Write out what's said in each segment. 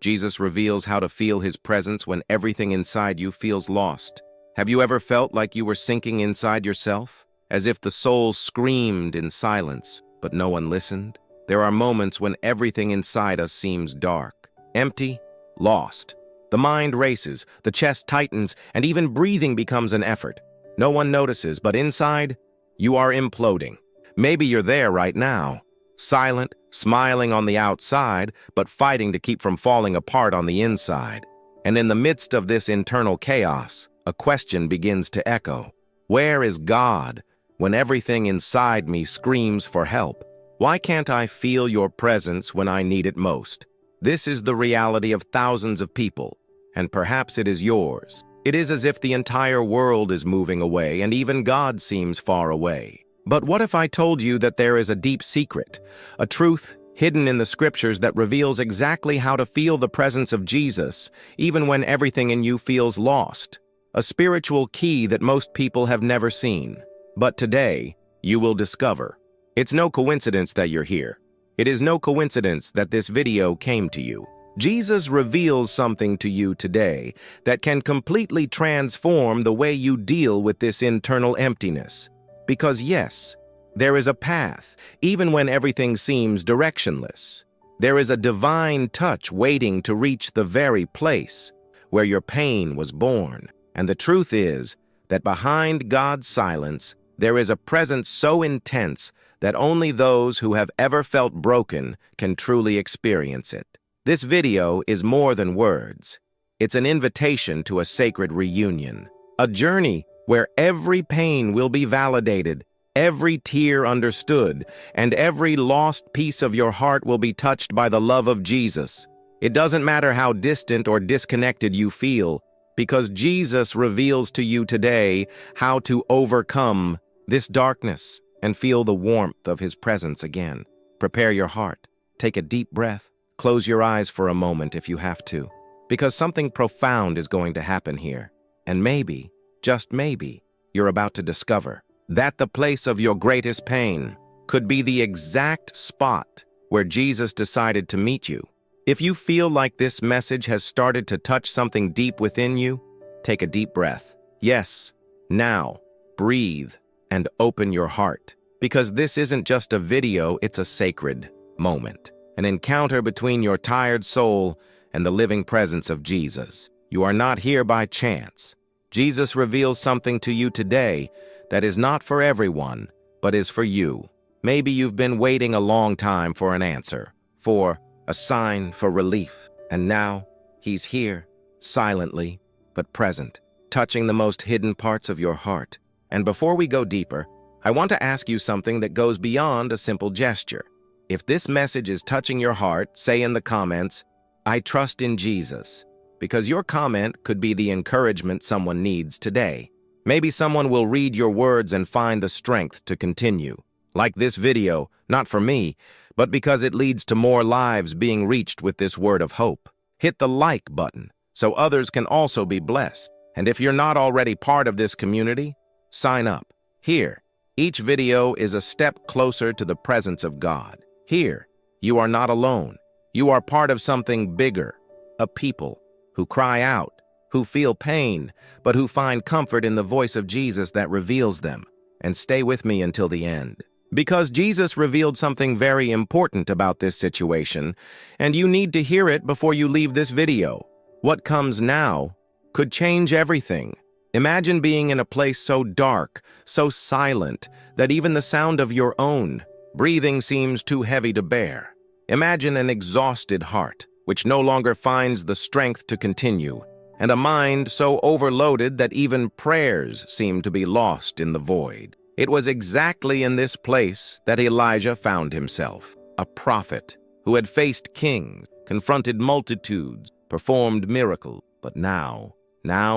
Jesus reveals how to feel his presence when everything inside you feels lost. Have you ever felt like you were sinking inside yourself, as if the soul screamed in silence, but no one listened? There are moments when everything inside us seems dark, empty, lost. The mind races, the chest tightens, and even breathing becomes an effort. No one notices, but inside, you are imploding. Maybe you're there right now, silent, smiling on the outside, but fighting to keep from falling apart on the inside. And in the midst of this internal chaos, a question begins to echo. Where is God when everything inside me screams for help? Why can't I feel your presence when I need it most? This is the reality of thousands of people, and perhaps it is yours. It is as if the entire world is moving away, and even God seems far away. But what if I told you that there is a deep secret, a truth hidden in the scriptures that reveals exactly how to feel the presence of Jesus, even when everything in you feels lost? A spiritual key that most people have never seen. But today, you will discover. It's no coincidence that you're here. It is no coincidence that this video came to you. Jesus reveals something to you today that can completely transform the way you deal with this internal emptiness. Because yes, there is a path, even when everything seems directionless. There is a divine touch waiting to reach the very place where your pain was born. And the truth is that behind God's silence, there is a presence so intense that only those who have ever felt broken can truly experience it. This video is more than words. It's an invitation to a sacred reunion, a journey where every pain will be validated, every tear understood, and every lost piece of your heart will be touched by the love of Jesus. It doesn't matter how distant or disconnected you feel, because Jesus reveals to you today how to overcome this darkness and feel the warmth of his presence again. Prepare your heart. Take a deep breath. Close your eyes for a moment if you have to, because something profound is going to happen here. And maybe, just maybe, you're about to discover that the place of your greatest pain could be the exact spot where Jesus decided to meet you. If you feel like this message has started to touch something deep within you, take a deep breath. Yes, now, breathe and open your heart, because this isn't just a video, it's a sacred moment. An encounter between your tired soul and the living presence of Jesus. You are not here by chance. Jesus reveals something to you today that is not for everyone, but is for you. Maybe you've been waiting a long time for an answer, for a sign, for relief. And now, he's here, silently, but present, touching the most hidden parts of your heart. And before we go deeper, I want to ask you something that goes beyond a simple gesture. If this message is touching your heart, say in the comments, "I trust in Jesus," because your comment could be the encouragement someone needs today. Maybe someone will read your words and find the strength to continue. Like this video, not for me, but because it leads to more lives being reached with this word of hope. Hit the like button so others can also be blessed. And if you're not already part of this community, sign up. Here, each video is a step closer to the presence of God. Here, you are not alone. You are part of something bigger, a people who cry out, who feel pain, but who find comfort in the voice of Jesus that reveals them. And stay with me until the end, because Jesus revealed something very important about this situation, and you need to hear it before you leave this video. What comes now could change everything. Imagine being in a place so dark, so silent, that even the sound of your own breathing seems too heavy to bear. Imagine an exhausted heart, which no longer finds the strength to continue, and a mind so overloaded that even prayers seem to be lost in the void. It was exactly in this place that Elijah found himself, a prophet who had faced kings, confronted multitudes, performed miracles, but now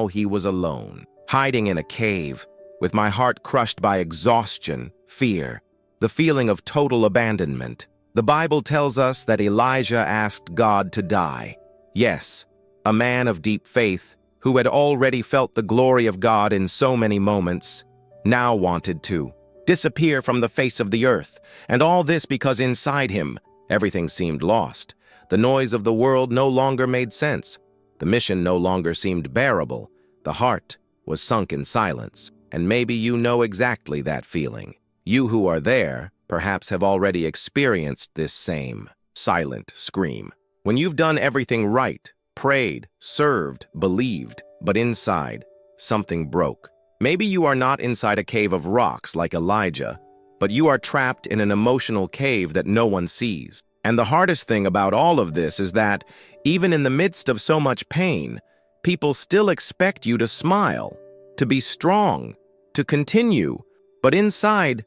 he was alone, hiding in a cave, with my heart crushed by exhaustion, fear, the feeling of total abandonment. The Bible tells us that Elijah asked God to die. Yes, a man of deep faith, who had already felt the glory of God in so many moments, now wanted to disappear from the face of the earth, and all this because inside him, everything seemed lost. The noise of the world no longer made sense. The mission no longer seemed bearable. The heart was sunk in silence. And maybe you know exactly that feeling. You who are there perhaps have already experienced this same silent scream. When you've done everything right, prayed, served, believed, but inside, something broke. Maybe you are not inside a cave of rocks like Elijah, but you are trapped in an emotional cave that no one sees. And the hardest thing about all of this is that, even in the midst of so much pain, people still expect you to smile, to be strong, to continue. But inside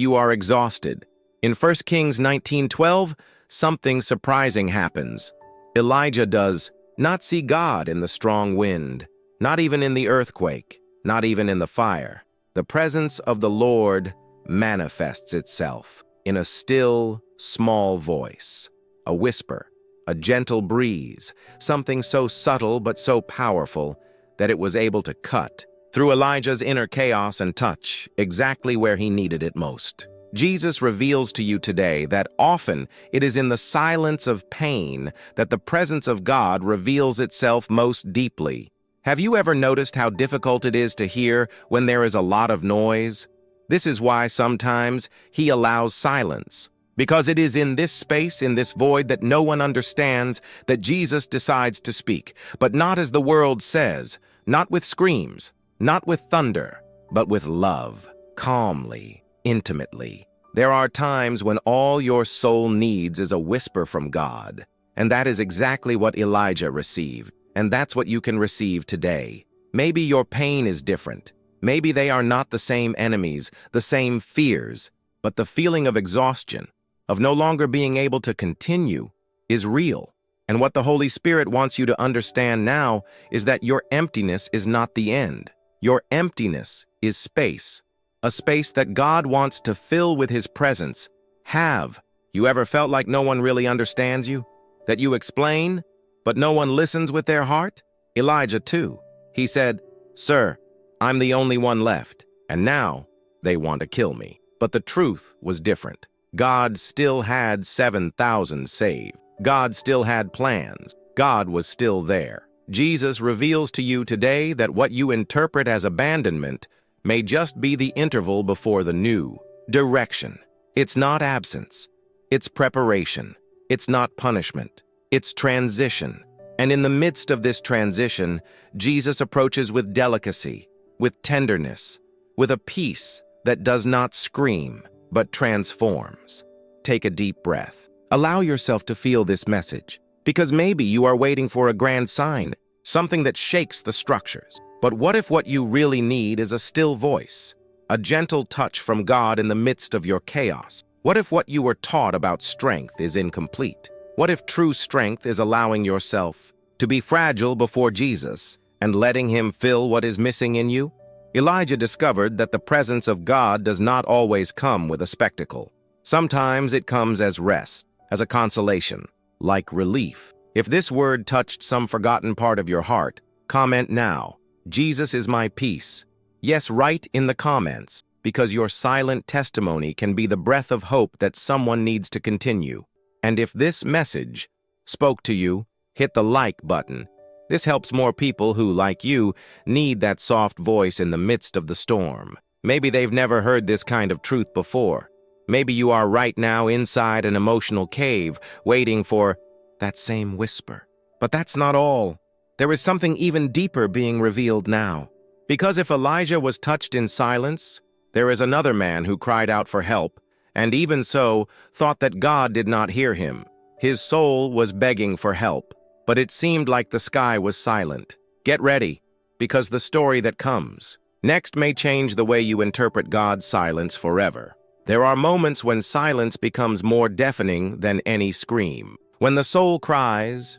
you are exhausted. In 1 Kings 19:12, something surprising happens. Elijah does not see God in the strong wind, not even in the earthquake, not even in the fire. The presence of the Lord manifests itself in a still, small voice, a whisper, a gentle breeze, something so subtle but so powerful that it was able to cut through Elijah's inner chaos and touch exactly where he needed it most. Jesus reveals to you today that often it is in the silence of pain that the presence of God reveals itself most deeply. Have you ever noticed how difficult it is to hear when there is a lot of noise? This is why sometimes he allows silence, because it is in this space, in this void that no one understands, that Jesus decides to speak, but not as the world says, not with screams, not with thunder, but with love, calmly, intimately. There are times when all your soul needs is a whisper from God, and that is exactly what Elijah received, and that's what you can receive today. Maybe your pain is different. Maybe they are not the same enemies, the same fears, but the feeling of exhaustion, of no longer being able to continue, is real. And what the Holy Spirit wants you to understand now is that your emptiness is not the end. Your emptiness is space, a space that God wants to fill with His presence. Have you ever felt like no one really understands you? That you explain, but no one listens with their heart? Elijah too. He said, "Sir, I'm the only one left, and now they want to kill me." But the truth was different. God still had 7,000 saved. God still had plans. God was still there. Jesus reveals to you today that what you interpret as abandonment may just be the interval before the new direction. It's not absence. It's preparation. It's not punishment. It's transition. And in the midst of this transition, Jesus approaches with delicacy, with tenderness, with a peace that does not scream, but transforms. Take a deep breath. Allow yourself to feel this message, because maybe you are waiting for a grand sign, something that shakes the structures. But what if what you really need is a still voice, a gentle touch from God in the midst of your chaos? What if what you were taught about strength is incomplete? What if true strength is allowing yourself to be fragile before Jesus and letting Him fill what is missing in you? Elijah discovered that the presence of God does not always come with a spectacle. Sometimes it comes as rest, as a consolation, like relief. If this word touched some forgotten part of your heart, comment now, "Jesus is my peace." Yes, write in the comments, because your silent testimony can be the breath of hope that someone needs to continue. And if this message spoke to you, hit the like button. This helps more people who, like you, need that soft voice in the midst of the storm. Maybe they've never heard this kind of truth before. Maybe you are right now inside an emotional cave, waiting for that same whisper. But that's not all. There is something even deeper being revealed now. Because if Elijah was touched in silence, there is another man who cried out for help, and even so, thought that God did not hear him. His soul was begging for help, but it seemed like the sky was silent. Get ready, because the story that comes next may change the way you interpret God's silence forever. There are moments when silence becomes more deafening than any scream. When the soul cries,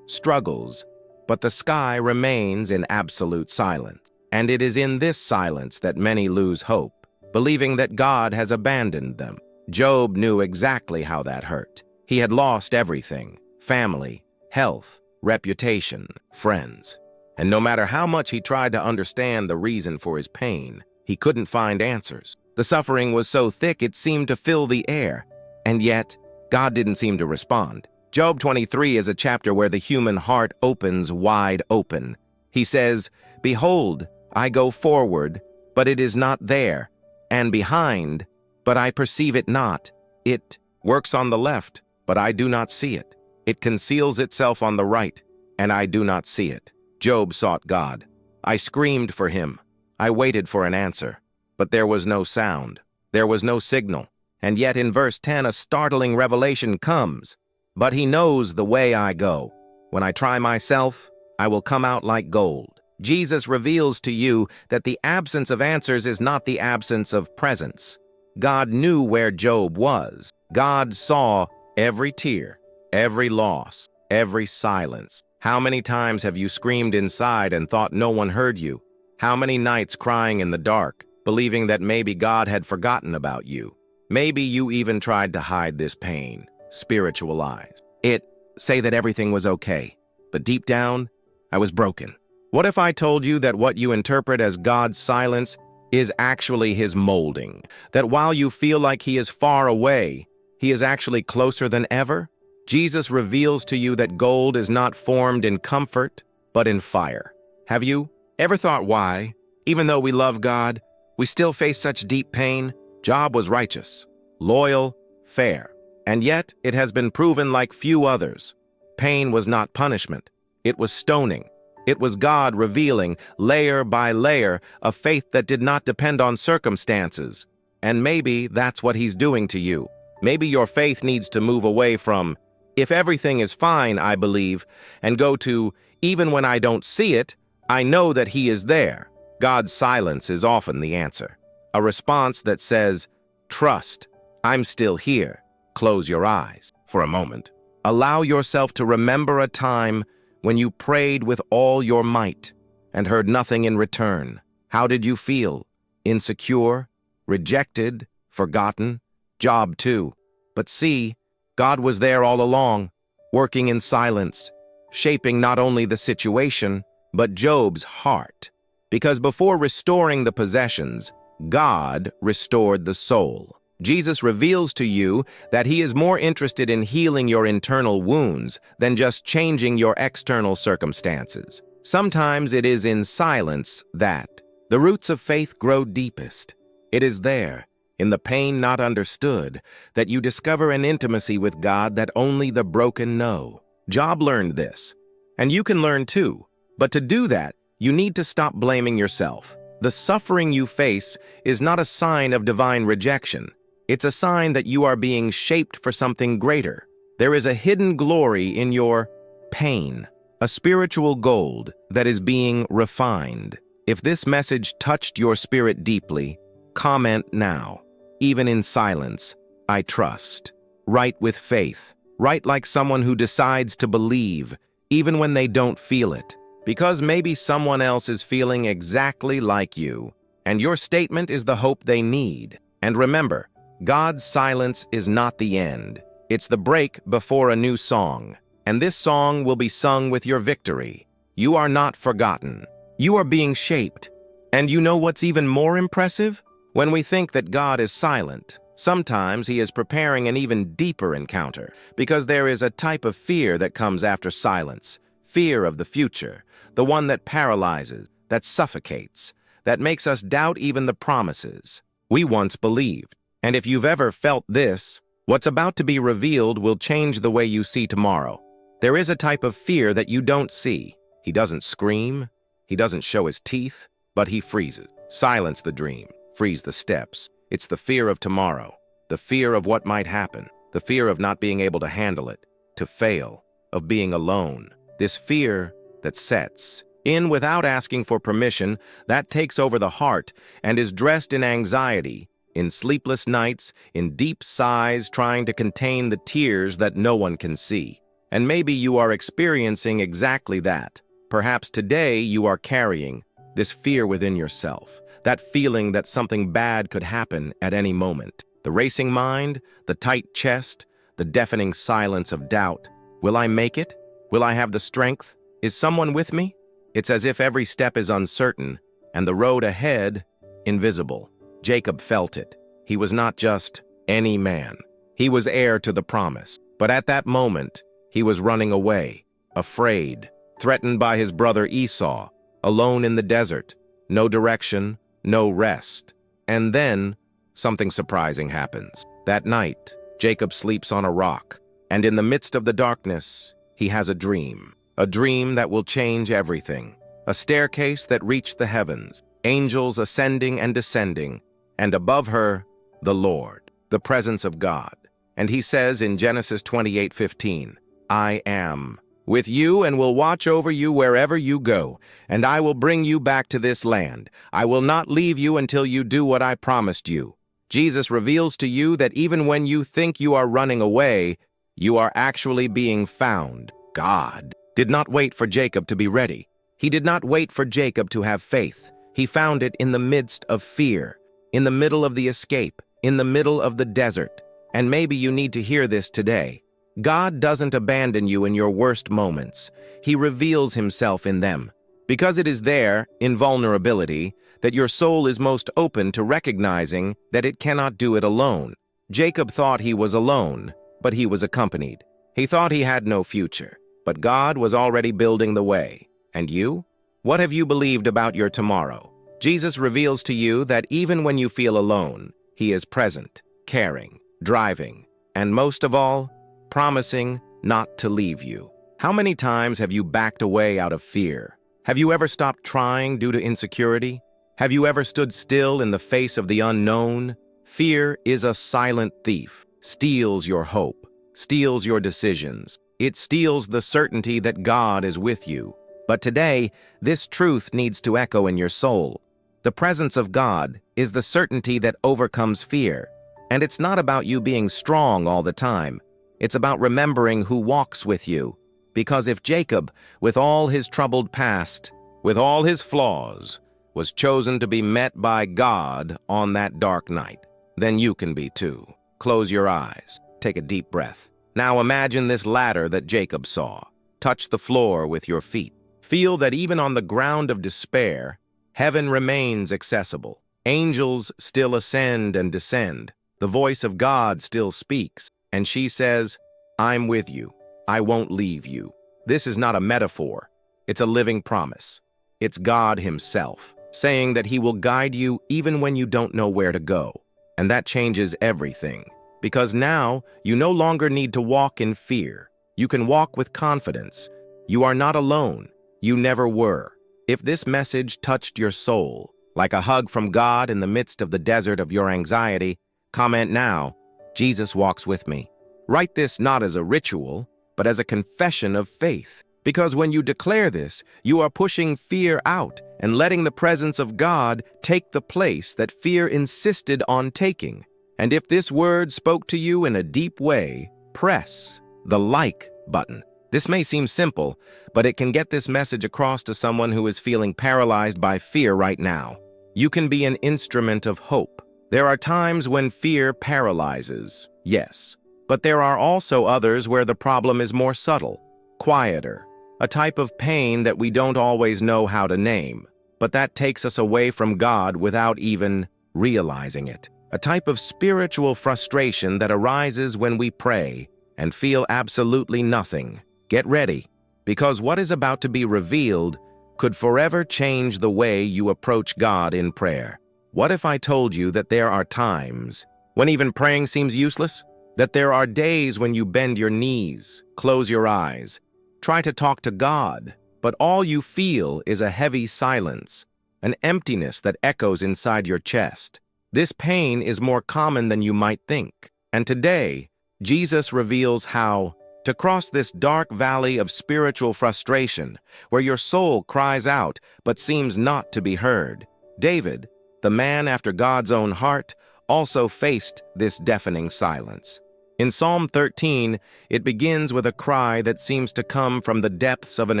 struggles, but the sky remains in absolute silence. And it is in this silence that many lose hope, believing that God has abandoned them. Job knew exactly how that hurt. He had lost everything: family, health, reputation, friends. And no matter how much he tried to understand the reason for his pain, he couldn't find answers. The suffering was so thick it seemed to fill the air. And yet, God didn't seem to respond. Job 23 is a chapter where the human heart opens wide open. He says, "Behold, I go forward, but it is not there, and behind, but I perceive it not. It works on the left, but I do not see it. It conceals itself on the right, and I do not see it." Job sought God. I screamed for him. I waited for an answer, but there was no sound. There was no signal. And yet in verse 10 a startling revelation comes. "But he knows the way I go. When I try myself, I will come out like gold." Jesus reveals to you that the absence of answers is not the absence of presence. God knew where Job was. God saw every tear, every loss, every silence. How many times have you screamed inside and thought no one heard you? How many nights crying in the dark, believing that maybe God had forgotten about you? Maybe you even tried to hide this pain, spiritualize it, say that everything was okay. But deep down, I was broken. What if I told you that what you interpret as God's silence is actually his molding? That while you feel like he is far away, he is actually closer than ever? Jesus reveals to you that gold is not formed in comfort, but in fire. Have you ever thought why, even though we love God, we still face such deep pain? Job was righteous, loyal, fair, and yet it has been proven like few others. Pain was not punishment. It was stoning. It was God revealing, layer by layer, a faith that did not depend on circumstances. And maybe that's what he's doing to you. Maybe your faith needs to move away from, "If everything is fine, I believe," and go to, "Even when I don't see it, I know that he is there." God's silence is often the answer. A response that says, "Trust, I'm still here." Close your eyes for a moment. Allow yourself to remember a time when you prayed with all your might and heard nothing in return. How did you feel? Insecure? Rejected? Forgotten? Job too. But see, God was there all along, working in silence, shaping not only the situation, but Job's heart. Because before restoring the possessions, God restored the soul. Jesus reveals to you that he is more interested in healing your internal wounds than just changing your external circumstances. Sometimes it is in silence that the roots of faith grow deepest. It is there, in the pain not understood, that you discover an intimacy with God that only the broken know. Job learned this, and you can learn too. But to do that, you need to stop blaming yourself. The suffering you face is not a sign of divine rejection. It's a sign that you are being shaped for something greater. There is a hidden glory in your pain, a spiritual gold that is being refined. If this message touched your spirit deeply, comment now. Even in silence, I trust. Write with faith. Write like someone who decides to believe, even when they don't feel it. Because maybe someone else is feeling exactly like you, and your statement is the hope they need. And remember, God's silence is not the end. It's the break before a new song. And this song will be sung with your victory. You are not forgotten. You are being shaped. And you know what's even more impressive? When we think that God is silent, sometimes he is preparing an even deeper encounter, because there is a type of fear that comes after silence. Fear of the future, the one that paralyzes, that suffocates, that makes us doubt even the promises we once believed. And if you've ever felt this, what's about to be revealed will change the way you see tomorrow. There is a type of fear that you don't see. He doesn't scream, he doesn't show his teeth, but he freezes. Silence the dream, freeze the steps. It's the fear of tomorrow, the fear of what might happen, the fear of not being able to handle it, to fail, of being alone. This fear that sets in without asking for permission, that takes over the heart and is dressed in anxiety, in sleepless nights, in deep sighs trying to contain the tears that no one can see. And maybe you are experiencing exactly that. Perhaps today you are carrying this fear within yourself, that feeling that something bad could happen at any moment. The racing mind, the tight chest, the deafening silence of doubt. Will I make it? Will I have the strength? Is someone with me? It's as if every step is uncertain and the road ahead invisible. Jacob felt it. He was not just any man. He was heir to the promise. But at that moment, he was running away, afraid, threatened by his brother Esau, alone in the desert, no direction, no rest. And then, something surprising happens. That night, Jacob sleeps on a rock, and in the midst of the darkness, he has a dream that will change everything. A staircase that reached the heavens, angels ascending and descending, and above her, the Lord, the presence of God. And he says in Genesis 28:15, I am with you and will watch over you wherever you go, and I will bring you back to this land. I will not leave you until you do what I promised you. Jesus reveals to you that even when you think you are running away, you are actually being found. God did not wait for Jacob to be ready. He did not wait for Jacob to have faith. He found it in the midst of fear, in the middle of the escape, in the middle of the desert. And maybe you need to hear this today. God doesn't abandon you in your worst moments. He reveals himself in them. Because it is there, in vulnerability, that your soul is most open to recognizing that it cannot do it alone. Jacob thought he was alone, but he was accompanied. He thought he had no future, but God was already building the way. And you? What have you believed about your tomorrow? Jesus reveals to you that even when you feel alone, he is present, caring, driving, and most of all, promising not to leave you. How many times have you backed away out of fear? Have you ever stopped trying due to insecurity? Have you ever stood still in the face of the unknown? Fear is a silent thief, steals your hope, steals your decisions. It steals the certainty that God is with you. But today, this truth needs to echo in your soul. The presence of God is the certainty that overcomes fear. And it's not about you being strong all the time. It's about remembering who walks with you. Because if Jacob, with all his troubled past, with all his flaws, was chosen to be met by God on that dark night, then you can be too. Close your eyes. Take a deep breath. Now imagine this ladder that Jacob saw. Touch the floor with your feet. Feel that even on the ground of despair, heaven remains accessible. Angels still ascend and descend. The voice of God still speaks, and she says, I'm with you. I won't leave you. This is not a metaphor. It's a living promise. It's God himself, saying that he will guide you even when you don't know where to go. And that changes everything. Because now, you no longer need to walk in fear. You can walk with confidence. You are not alone. You never were. If this message touched your soul, like a hug from God in the midst of the desert of your anxiety, comment now, Jesus walks with me. Write this not as a ritual, but as a confession of faith. Because when you declare this, you are pushing fear out and letting the presence of God take the place that fear insisted on taking. And if this word spoke to you in a deep way, press the like button. This may seem simple, but it can get this message across to someone who is feeling paralyzed by fear right now. You can be an instrument of hope. There are times when fear paralyzes, yes, but there are also others where the problem is more subtle, quieter, a type of pain that we don't always know how to name, but that takes us away from God without even realizing it. A type of spiritual frustration that arises when we pray and feel absolutely nothing. Get ready, because what is about to be revealed could forever change the way you approach God in prayer. What if I told you that there are times when even praying seems useless? That there are days when you bend your knees, close your eyes, try to talk to God, but all you feel is a heavy silence, an emptiness that echoes inside your chest. This pain is more common than you might think. And today, Jesus reveals how to cross this dark valley of spiritual frustration, where your soul cries out but seems not to be heard. David, the man after God's own heart, also faced this deafening silence. In Psalm 13, it begins with a cry that seems to come from the depths of an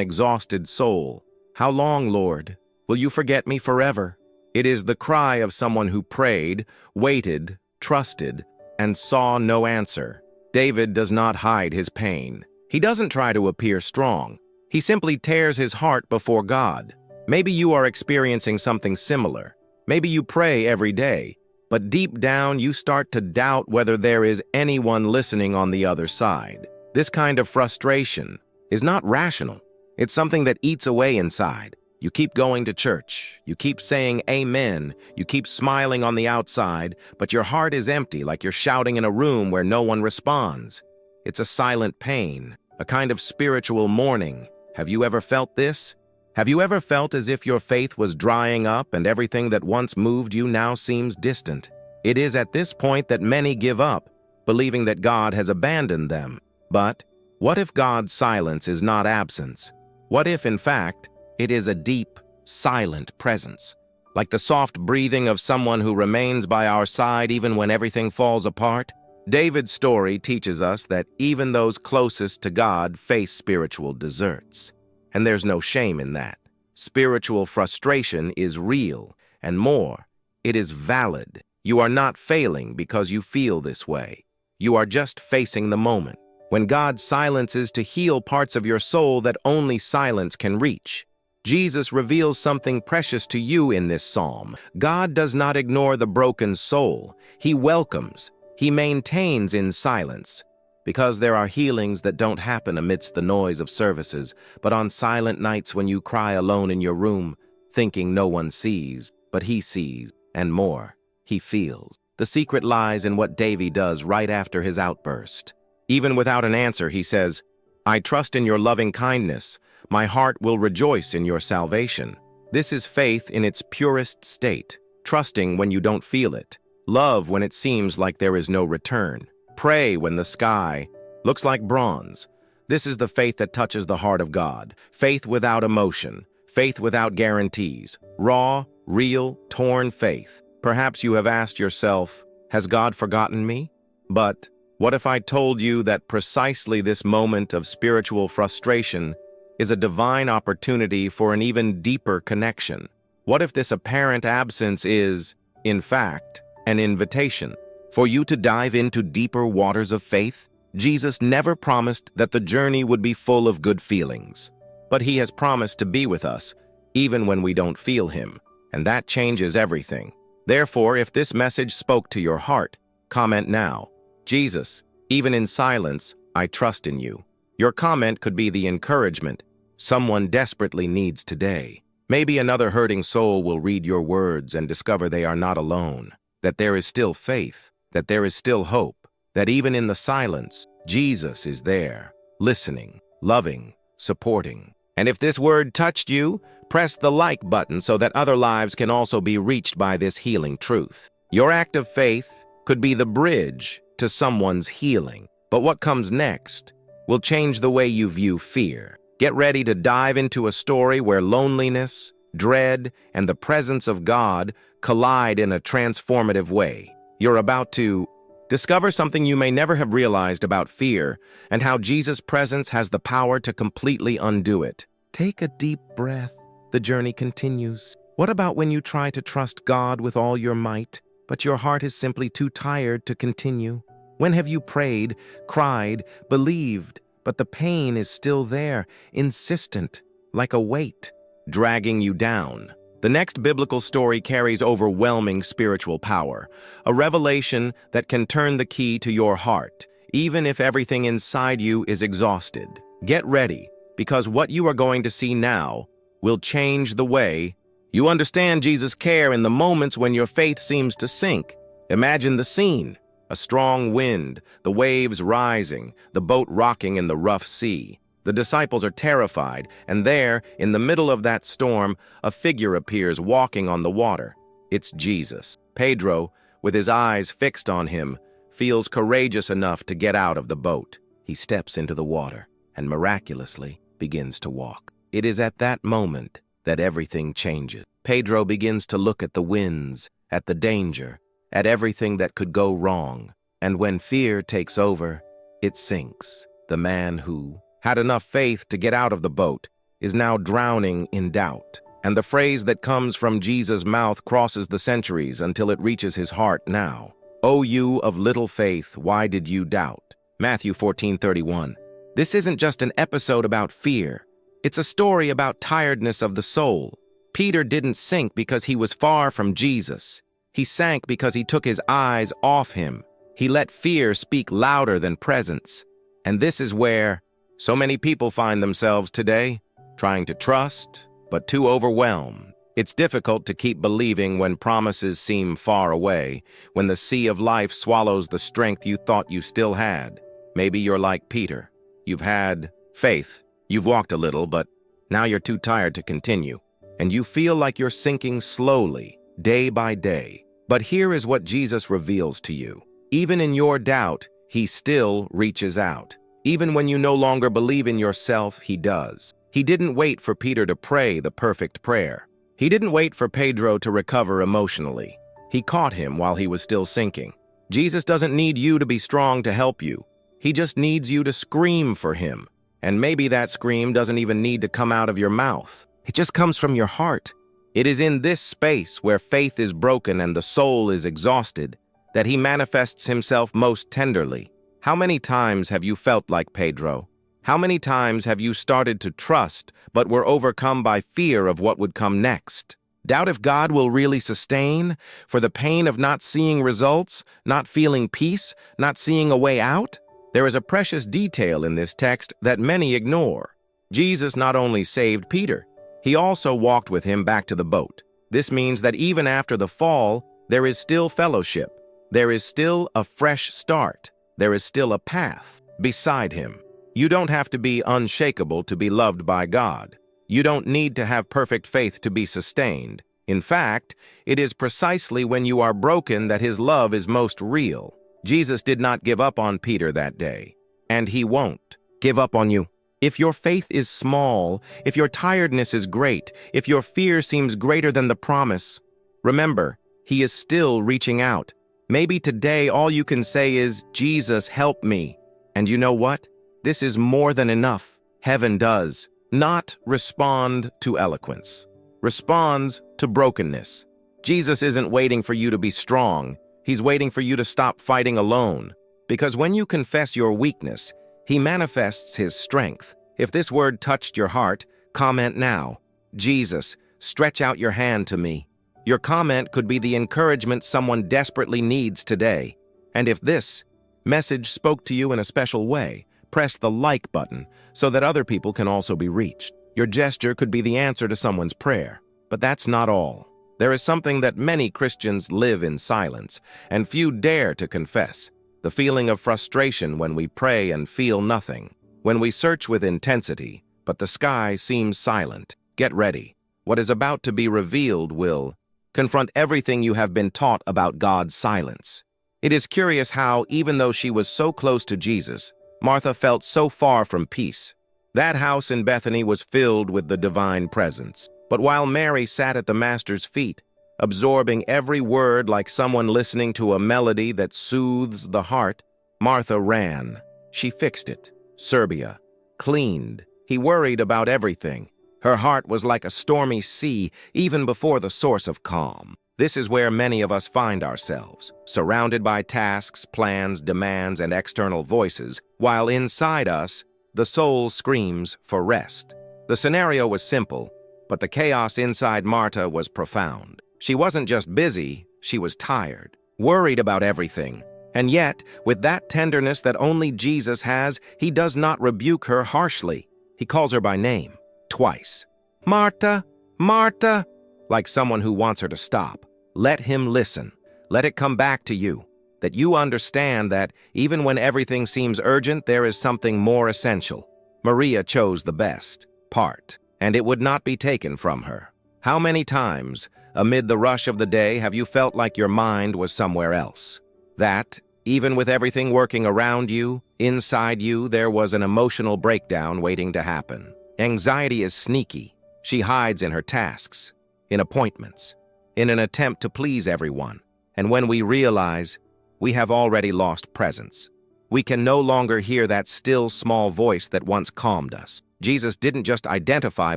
exhausted soul. How long, Lord? Will you forget me forever? It is the cry of someone who prayed, waited, trusted, and saw no answer. David does not hide his pain. He doesn't try to appear strong. He simply tears his heart before God. Maybe you are experiencing something similar. Maybe you pray every day, but deep down you start to doubt whether there is anyone listening on the other side. This kind of frustration is not rational. It's something that eats away inside. You keep going to church, you keep saying amen, you keep smiling on the outside, but your heart is empty, like you're shouting in a room where no one responds. It's a silent pain, a kind of spiritual mourning. Have you ever felt this? Have you ever felt as if your faith was drying up and everything that once moved you now seems distant? It is at this point that many give up, believing that God has abandoned them. But what if God's silence is not absence? What if, in fact, it is a deep, silent presence, like the soft breathing of someone who remains by our side even when everything falls apart? David's story teaches us that even those closest to God face spiritual deserts. And there's no shame in that. Spiritual frustration is real, and more, it is valid. You are not failing because you feel this way. You are just facing the moment, when God silences to heal parts of your soul that only silence can reach. Jesus reveals something precious to you in this psalm. God does not ignore the broken soul. He welcomes, He maintains in silence. Because there are healings that don't happen amidst the noise of services, but on silent nights when you cry alone in your room, thinking no one sees, but He sees, and more, He feels. The secret lies in what David does right after his outburst. Even without an answer, he says, "I trust in your loving kindness. My heart will rejoice in your salvation." This is faith in its purest state, trusting when you don't feel it, love when it seems like there is no return, pray when the sky looks like bronze. This is the faith that touches the heart of God, faith without emotion, faith without guarantees, raw, real, torn faith. Perhaps you have asked yourself, has God forgotten me? But what if I told you that precisely this moment of spiritual frustration is a divine opportunity for an even deeper connection? What if this apparent absence is, in fact, an invitation for you to dive into deeper waters of faith? Jesus never promised that the journey would be full of good feelings, but He has promised to be with us even when we don't feel Him, and that changes everything. Therefore, if this message spoke to your heart, comment now, "Jesus, even in silence, I trust in you." Your comment could be the encouragement someone desperately needs today. Maybe another hurting soul will read your words and discover they are not alone, that there is still faith, that there is still hope, that even in the silence, Jesus is there, listening, loving, supporting. And if this word touched you, press the like button so that other lives can also be reached by this healing truth. Your act of faith could be the bridge to someone's healing. But what comes next will change the way you view fear. Get ready to dive into a story where loneliness, dread, and the presence of God collide in a transformative way. You're about to discover something you may never have realized about fear and how Jesus' presence has the power to completely undo it. Take a deep breath. The journey continues. What about when you try to trust God with all your might, but your heart is simply too tired to continue? When have you prayed, cried, believed, but the pain is still there, insistent, like a weight, dragging you down? The next biblical story carries overwhelming spiritual power, a revelation that can turn the key to your heart, even if everything inside you is exhausted. Get ready, because what you are going to see now will change the way you understand Jesus' care in the moments when your faith seems to sink. Imagine the scene. A strong wind, the waves rising, the boat rocking in the rough sea. The disciples are terrified, and there, in the middle of that storm, a figure appears walking on the water. It's Jesus. Pedro, with his eyes fixed on Him, feels courageous enough to get out of the boat. He steps into the water and miraculously begins to walk. It is at that moment that everything changes. Pedro begins to look at the winds, at the danger, at everything that could go wrong. And when fear takes over, it sinks. The man who had enough faith to get out of the boat is now drowning in doubt. And the phrase that comes from Jesus' mouth crosses the centuries until it reaches his heart now. "O you of little faith, why did you doubt?" Matthew 14:31. This isn't just an episode about fear. It's a story about tiredness of the soul. Peter didn't sink because he was far from Jesus. He sank because he took his eyes off him. He let fear speak louder than presence. And this is where so many people find themselves today, trying to trust, but too overwhelmed. It's difficult to keep believing when promises seem far away, when the sea of life swallows the strength you thought you still had. Maybe you're like Peter. You've had faith. You've walked a little, but now you're too tired to continue. And you feel like you're sinking slowly, day by day. But here is what Jesus reveals to you. Even in your doubt, he still reaches out. Even when you no longer believe in yourself, he does. He didn't wait for Peter to pray the perfect prayer. He didn't wait for Pedro to recover emotionally. He caught him while he was still sinking. Jesus doesn't need you to be strong to help you. He just needs you to scream for him. And maybe that scream doesn't even need to come out of your mouth. It just comes from your heart. It is in this space where faith is broken and the soul is exhausted that he manifests himself most tenderly. How many times have you felt like Pedro? How many times have you started to trust but were overcome by fear of what would come next? Doubt if God will really sustain, for the pain of not seeing results, not feeling peace, not seeing a way out? There is a precious detail in this text that many ignore. Jesus not only saved Peter, he also walked with him back to the boat. This means that even after the fall, there is still fellowship. There is still a fresh start. There is still a path beside him. You don't have to be unshakable to be loved by God. You don't need to have perfect faith to be sustained. In fact, it is precisely when you are broken that his love is most real. Jesus did not give up on Peter that day, and he won't give up on you. If your faith is small, if your tiredness is great, if your fear seems greater than the promise, remember, he is still reaching out. Maybe today all you can say is, Jesus, help me. And you know what? This is more than enough. Heaven does not respond to eloquence. Responds to brokenness. Jesus isn't waiting for you to be strong. He's waiting for you to stop fighting alone. Because when you confess your weakness, he manifests his strength. If this word touched your heart, comment now. Jesus, stretch out your hand to me. Your comment could be the encouragement someone desperately needs today. And if this message spoke to you in a special way, press the like button so that other people can also be reached. Your gesture could be the answer to someone's prayer. But that's not all. There is something that many Christians live in silence, and few dare to confess. The feeling of frustration when we pray and feel nothing. When we search with intensity, but the sky seems silent. Get ready. What is about to be revealed will confront everything you have been taught about God's silence. It is curious how, even though she was so close to Jesus, Martha felt so far from peace. That house in Bethany was filled with the divine presence. But while Mary sat at the Master's feet, absorbing every word like someone listening to a melody that soothes the heart, Martha ran. She fixed it. Serbia. Cleaned. He worried about everything. Her heart was like a stormy sea, even before the source of calm. This is where many of us find ourselves, surrounded by tasks, plans, demands, and external voices, while inside us, the soul screams for rest. The scenario was simple, but the chaos inside Martha was profound. She wasn't just busy, she was tired, worried about everything. And yet, with that tenderness that only Jesus has, he does not rebuke her harshly. He calls her by name, twice. Martha, Martha, like someone who wants her to stop. Let him listen. Let it come back to you, that you understand that even when everything seems urgent, there is something more essential. Maria chose the best part, and it would not be taken from her. How many times, amid the rush of the day, have you felt like your mind was somewhere else? That, even with everything working around you, inside you, there was an emotional breakdown waiting to happen. Anxiety is sneaky. She hides in her tasks, in appointments, in an attempt to please everyone. And when we realize, we have already lost presence. We can no longer hear that still small voice that once calmed us. Jesus didn't just identify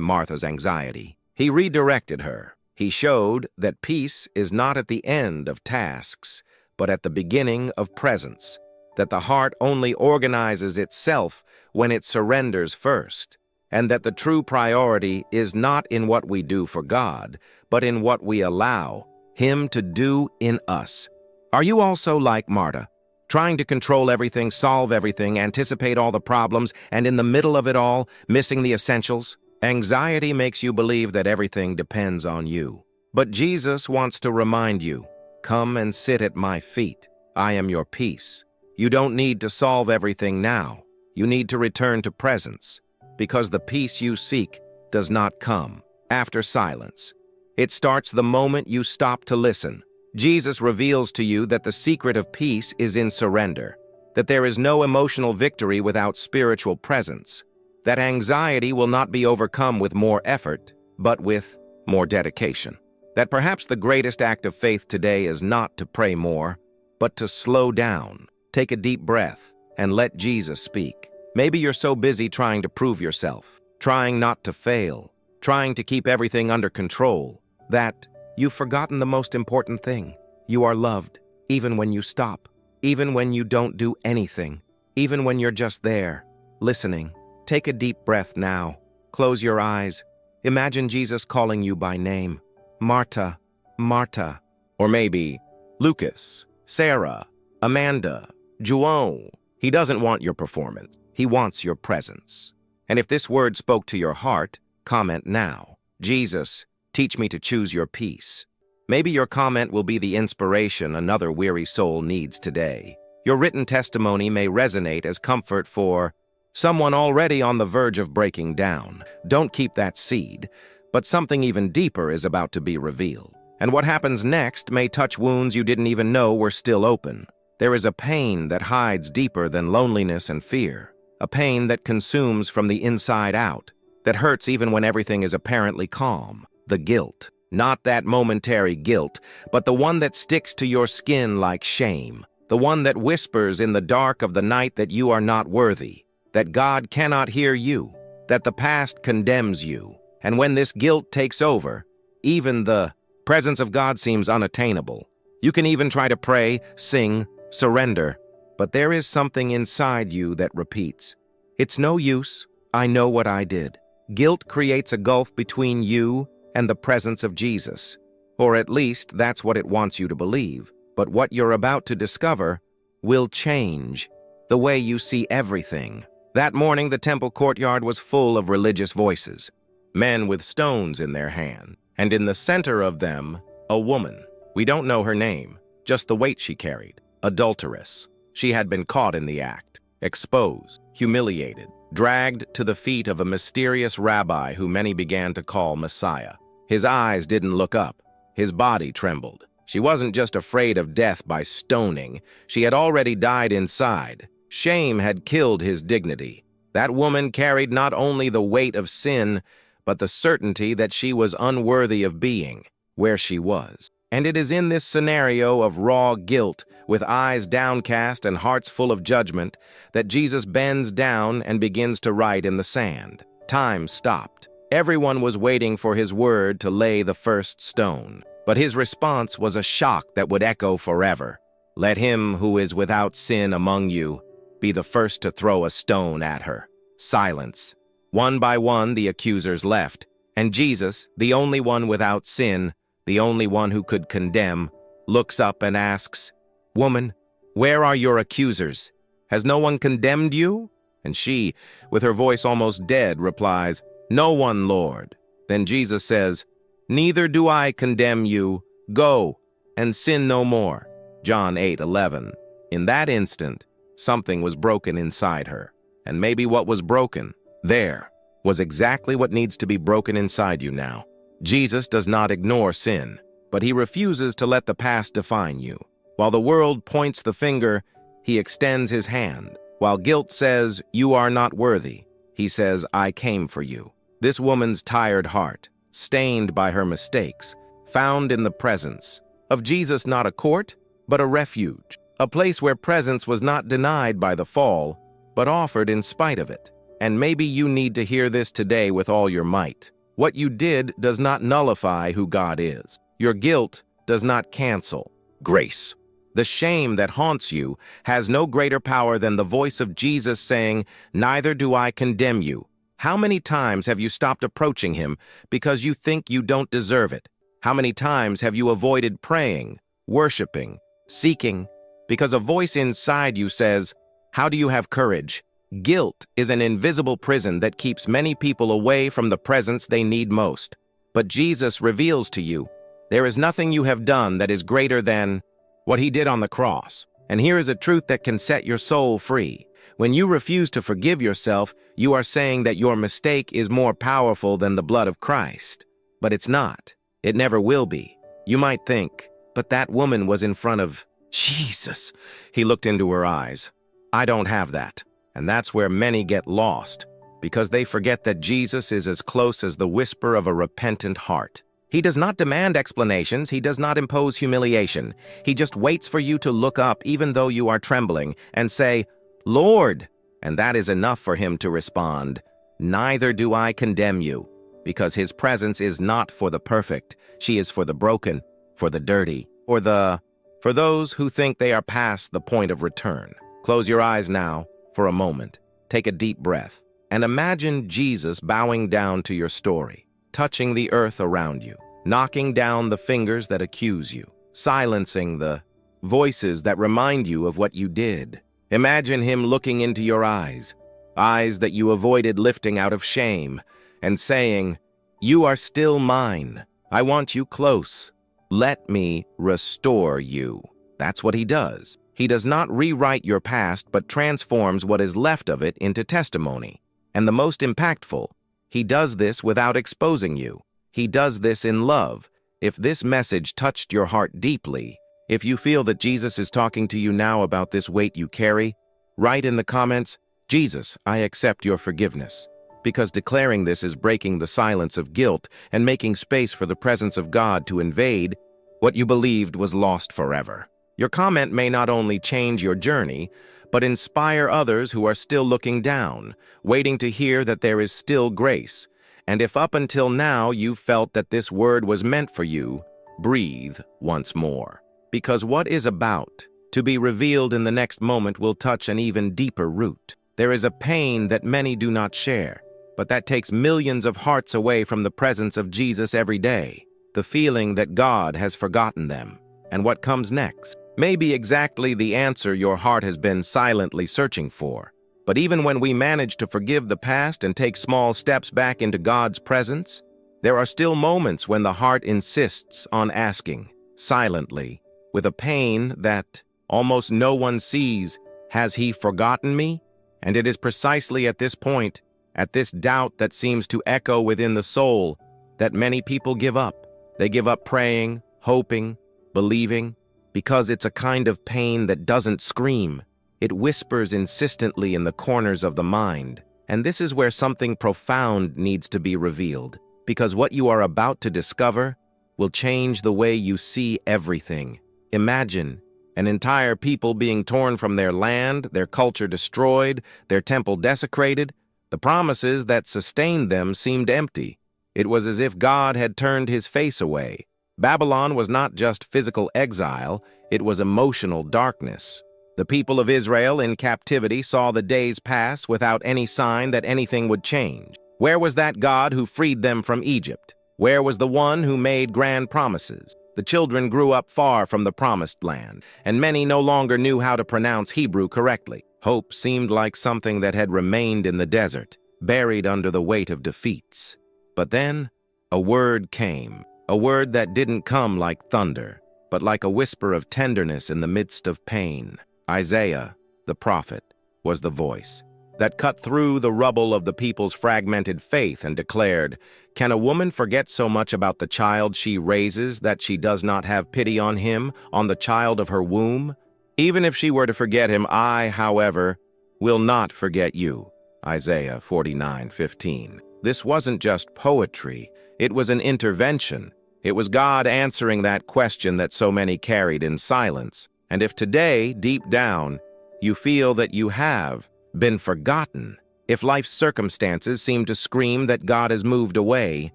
Martha's anxiety. He redirected her. He showed that peace is not at the end of tasks, but at the beginning of presence, that the heart only organizes itself when it surrenders first, and that the true priority is not in what we do for God, but in what we allow Him to do in us. Are you also like Marta, trying to control everything, solve everything, anticipate all the problems, and in the middle of it all, missing the essentials? Anxiety makes you believe that everything depends on you. But Jesus wants to remind you, come and sit at my feet. I am your peace. You don't need to solve everything now. You need to return to presence, because the peace you seek does not come after silence. It starts the moment you stop to listen. Jesus reveals to you that the secret of peace is in surrender, that there is no emotional victory without spiritual presence, that anxiety will not be overcome with more effort, but with more dedication, that perhaps the greatest act of faith today is not to pray more, but to slow down, take a deep breath, and let Jesus speak. Maybe you're so busy trying to prove yourself, trying not to fail, trying to keep everything under control, that you've forgotten the most important thing. You are loved, even when you stop, even when you don't do anything, even when you're just there, listening. Take a deep breath now. Close your eyes. Imagine Jesus calling you by name. Marta, Marta. Or maybe Lucas, Sarah, Amanda, João. He doesn't want your performance. He wants your presence. And if this word spoke to your heart, comment now. Jesus, teach me to choose your peace. Maybe your comment will be the inspiration another weary soul needs today. Your written testimony may resonate as comfort for someone already on the verge of breaking down. Don't keep that seed, but something even deeper is about to be revealed. And what happens next may touch wounds you didn't even know were still open. There is a pain that hides deeper than loneliness and fear, a pain that consumes from the inside out, that hurts even when everything is apparently calm. The guilt. Not that momentary guilt, but the one that sticks to your skin like shame. The one that whispers in the dark of the night that you are not worthy, that God cannot hear you, that the past condemns you. And when this guilt takes over, even the presence of God seems unattainable. You can even try to pray, sing, surrender, but there is something inside you that repeats. It's no use. I know what I did. Guilt creates a gulf between you and the presence of Jesus, or at least that's what it wants you to believe. But what you're about to discover will change the way you see everything. That morning, the temple courtyard was full of religious voices, men with stones in their hand, and in the center of them, a woman. We don't know her name, just the weight she carried. Adulteress. She had been caught in the act, exposed, humiliated, dragged to the feet of a mysterious rabbi who many began to call Messiah. His eyes didn't look up. His body trembled. She wasn't just afraid of death by stoning. She had already died inside. Shame had killed his dignity. That woman carried not only the weight of sin, but the certainty that she was unworthy of being where she was. And it is in this scenario of raw guilt, with eyes downcast and hearts full of judgment, that Jesus bends down and begins to write in the sand. Time stopped. Everyone was waiting for his word to lay the first stone. But his response was a shock that would echo forever. Let him who is without sin among you be the first to throw a stone at her. Silence. One by one, the accusers left, and Jesus, the only one without sin, the only one who could condemn, looks up and asks, "Woman, where are your accusers? Has no one condemned you?" And she, with her voice almost dead, replies, "No one, Lord." Then Jesus says, "Neither do I condemn you. Go and sin no more." John 8:11. In that instant, something was broken inside her. And maybe what was broken there was exactly what needs to be broken inside you now. Jesus does not ignore sin, but he refuses to let the past define you. While the world points the finger, he extends his hand. While guilt says, "You are not worthy," he says, "I came for you." This woman's tired heart, stained by her mistakes, found in the presence of Jesus not a court, but a refuge, a place where presence was not denied by the fall, but offered in spite of it. And maybe you need to hear this today with all your might. What you did does not nullify who God is. Your guilt does not cancel grace. The shame that haunts you has no greater power than the voice of Jesus saying, "Neither do I condemn you." How many times have you stopped approaching him because you think you don't deserve it? How many times have you avoided praying, worshiping, seeking? Because a voice inside you says, "How do you have courage?" Guilt is an invisible prison that keeps many people away from the presence they need most. But Jesus reveals to you, there is nothing you have done that is greater than what he did on the cross. And here is a truth that can set your soul free. When you refuse to forgive yourself, you are saying that your mistake is more powerful than the blood of Christ. But it's not. It never will be. You might think, but that woman was in front of Jesus. He looked into her eyes. I don't have that. And that's where many get lost, because they forget that Jesus is as close as the whisper of a repentant heart. He does not demand explanations. He does not impose humiliation. He just waits for you to look up even though you are trembling and say, "Lord," and that is enough for him to respond, "Neither do I condemn you," because his presence is not for the perfect. She is for the broken, for the dirty, for those who think they are past the point of return. Close your eyes now for a moment. Take a deep breath and imagine Jesus bowing down to your story, touching the earth around you, knocking down the fingers that accuse you, silencing the voices that remind you of what you did. Imagine him looking into your eyes that you avoided lifting out of shame, and saying, "You are still mine. I want you close. Let me restore you." That's what he does. He does not rewrite your past, but transforms what is left of it into testimony. And the most impactful, he does this without exposing you. He does this in love. If this message touched your heart deeply, if you feel that Jesus is talking to you now about this weight you carry, write in the comments, "Jesus, I accept your forgiveness." Because declaring this is breaking the silence of guilt and making space for the presence of God to invade what you believed was lost forever. Your comment may not only change your journey, but inspire others who are still looking down, waiting to hear that there is still grace. And if up until now you felt that this word was meant for you, breathe once more. Because what is about to be revealed in the next moment will touch an even deeper root. There is a pain that many do not share, but that takes millions of hearts away from the presence of Jesus every day. The feeling that God has forgotten them. And what comes next may be exactly the answer your heart has been silently searching for. But even when we manage to forgive the past and take small steps back into God's presence, there are still moments when the heart insists on asking, silently, with a pain that almost no one sees, "Has he forgotten me?" And it is precisely at this point, at this doubt that seems to echo within the soul, that many people give up. They give up praying, hoping, believing, because it's a kind of pain that doesn't scream. It whispers insistently in the corners of the mind. And this is where something profound needs to be revealed, because what you are about to discover will change the way you see everything. Imagine an entire people being torn from their land, their culture destroyed, their temple desecrated. The promises that sustained them seemed empty. It was as if God had turned his face away. Babylon was not just physical exile, it was emotional darkness. The people of Israel in captivity saw the days pass without any sign that anything would change. Where was that God who freed them from Egypt? Where was the one who made grand promises? The children grew up far from the promised land, and many no longer knew how to pronounce Hebrew correctly. Hope seemed like something that had remained in the desert, buried under the weight of defeats. But then, a word came. A word that didn't come like thunder, but like a whisper of tenderness in the midst of pain. Isaiah, the prophet, was the voice that cut through the rubble of the people's fragmented faith and declared, "Can a woman forget so much about the child she raises that she does not have pity on him, on the child of her womb? Even if she were to forget him, I, however, will not forget you." Isaiah 49:15. This wasn't just poetry, it was an intervention. It was God answering that question that so many carried in silence. And if today, deep down, you feel that you have been forgotten, if life's circumstances seem to scream that God has moved away,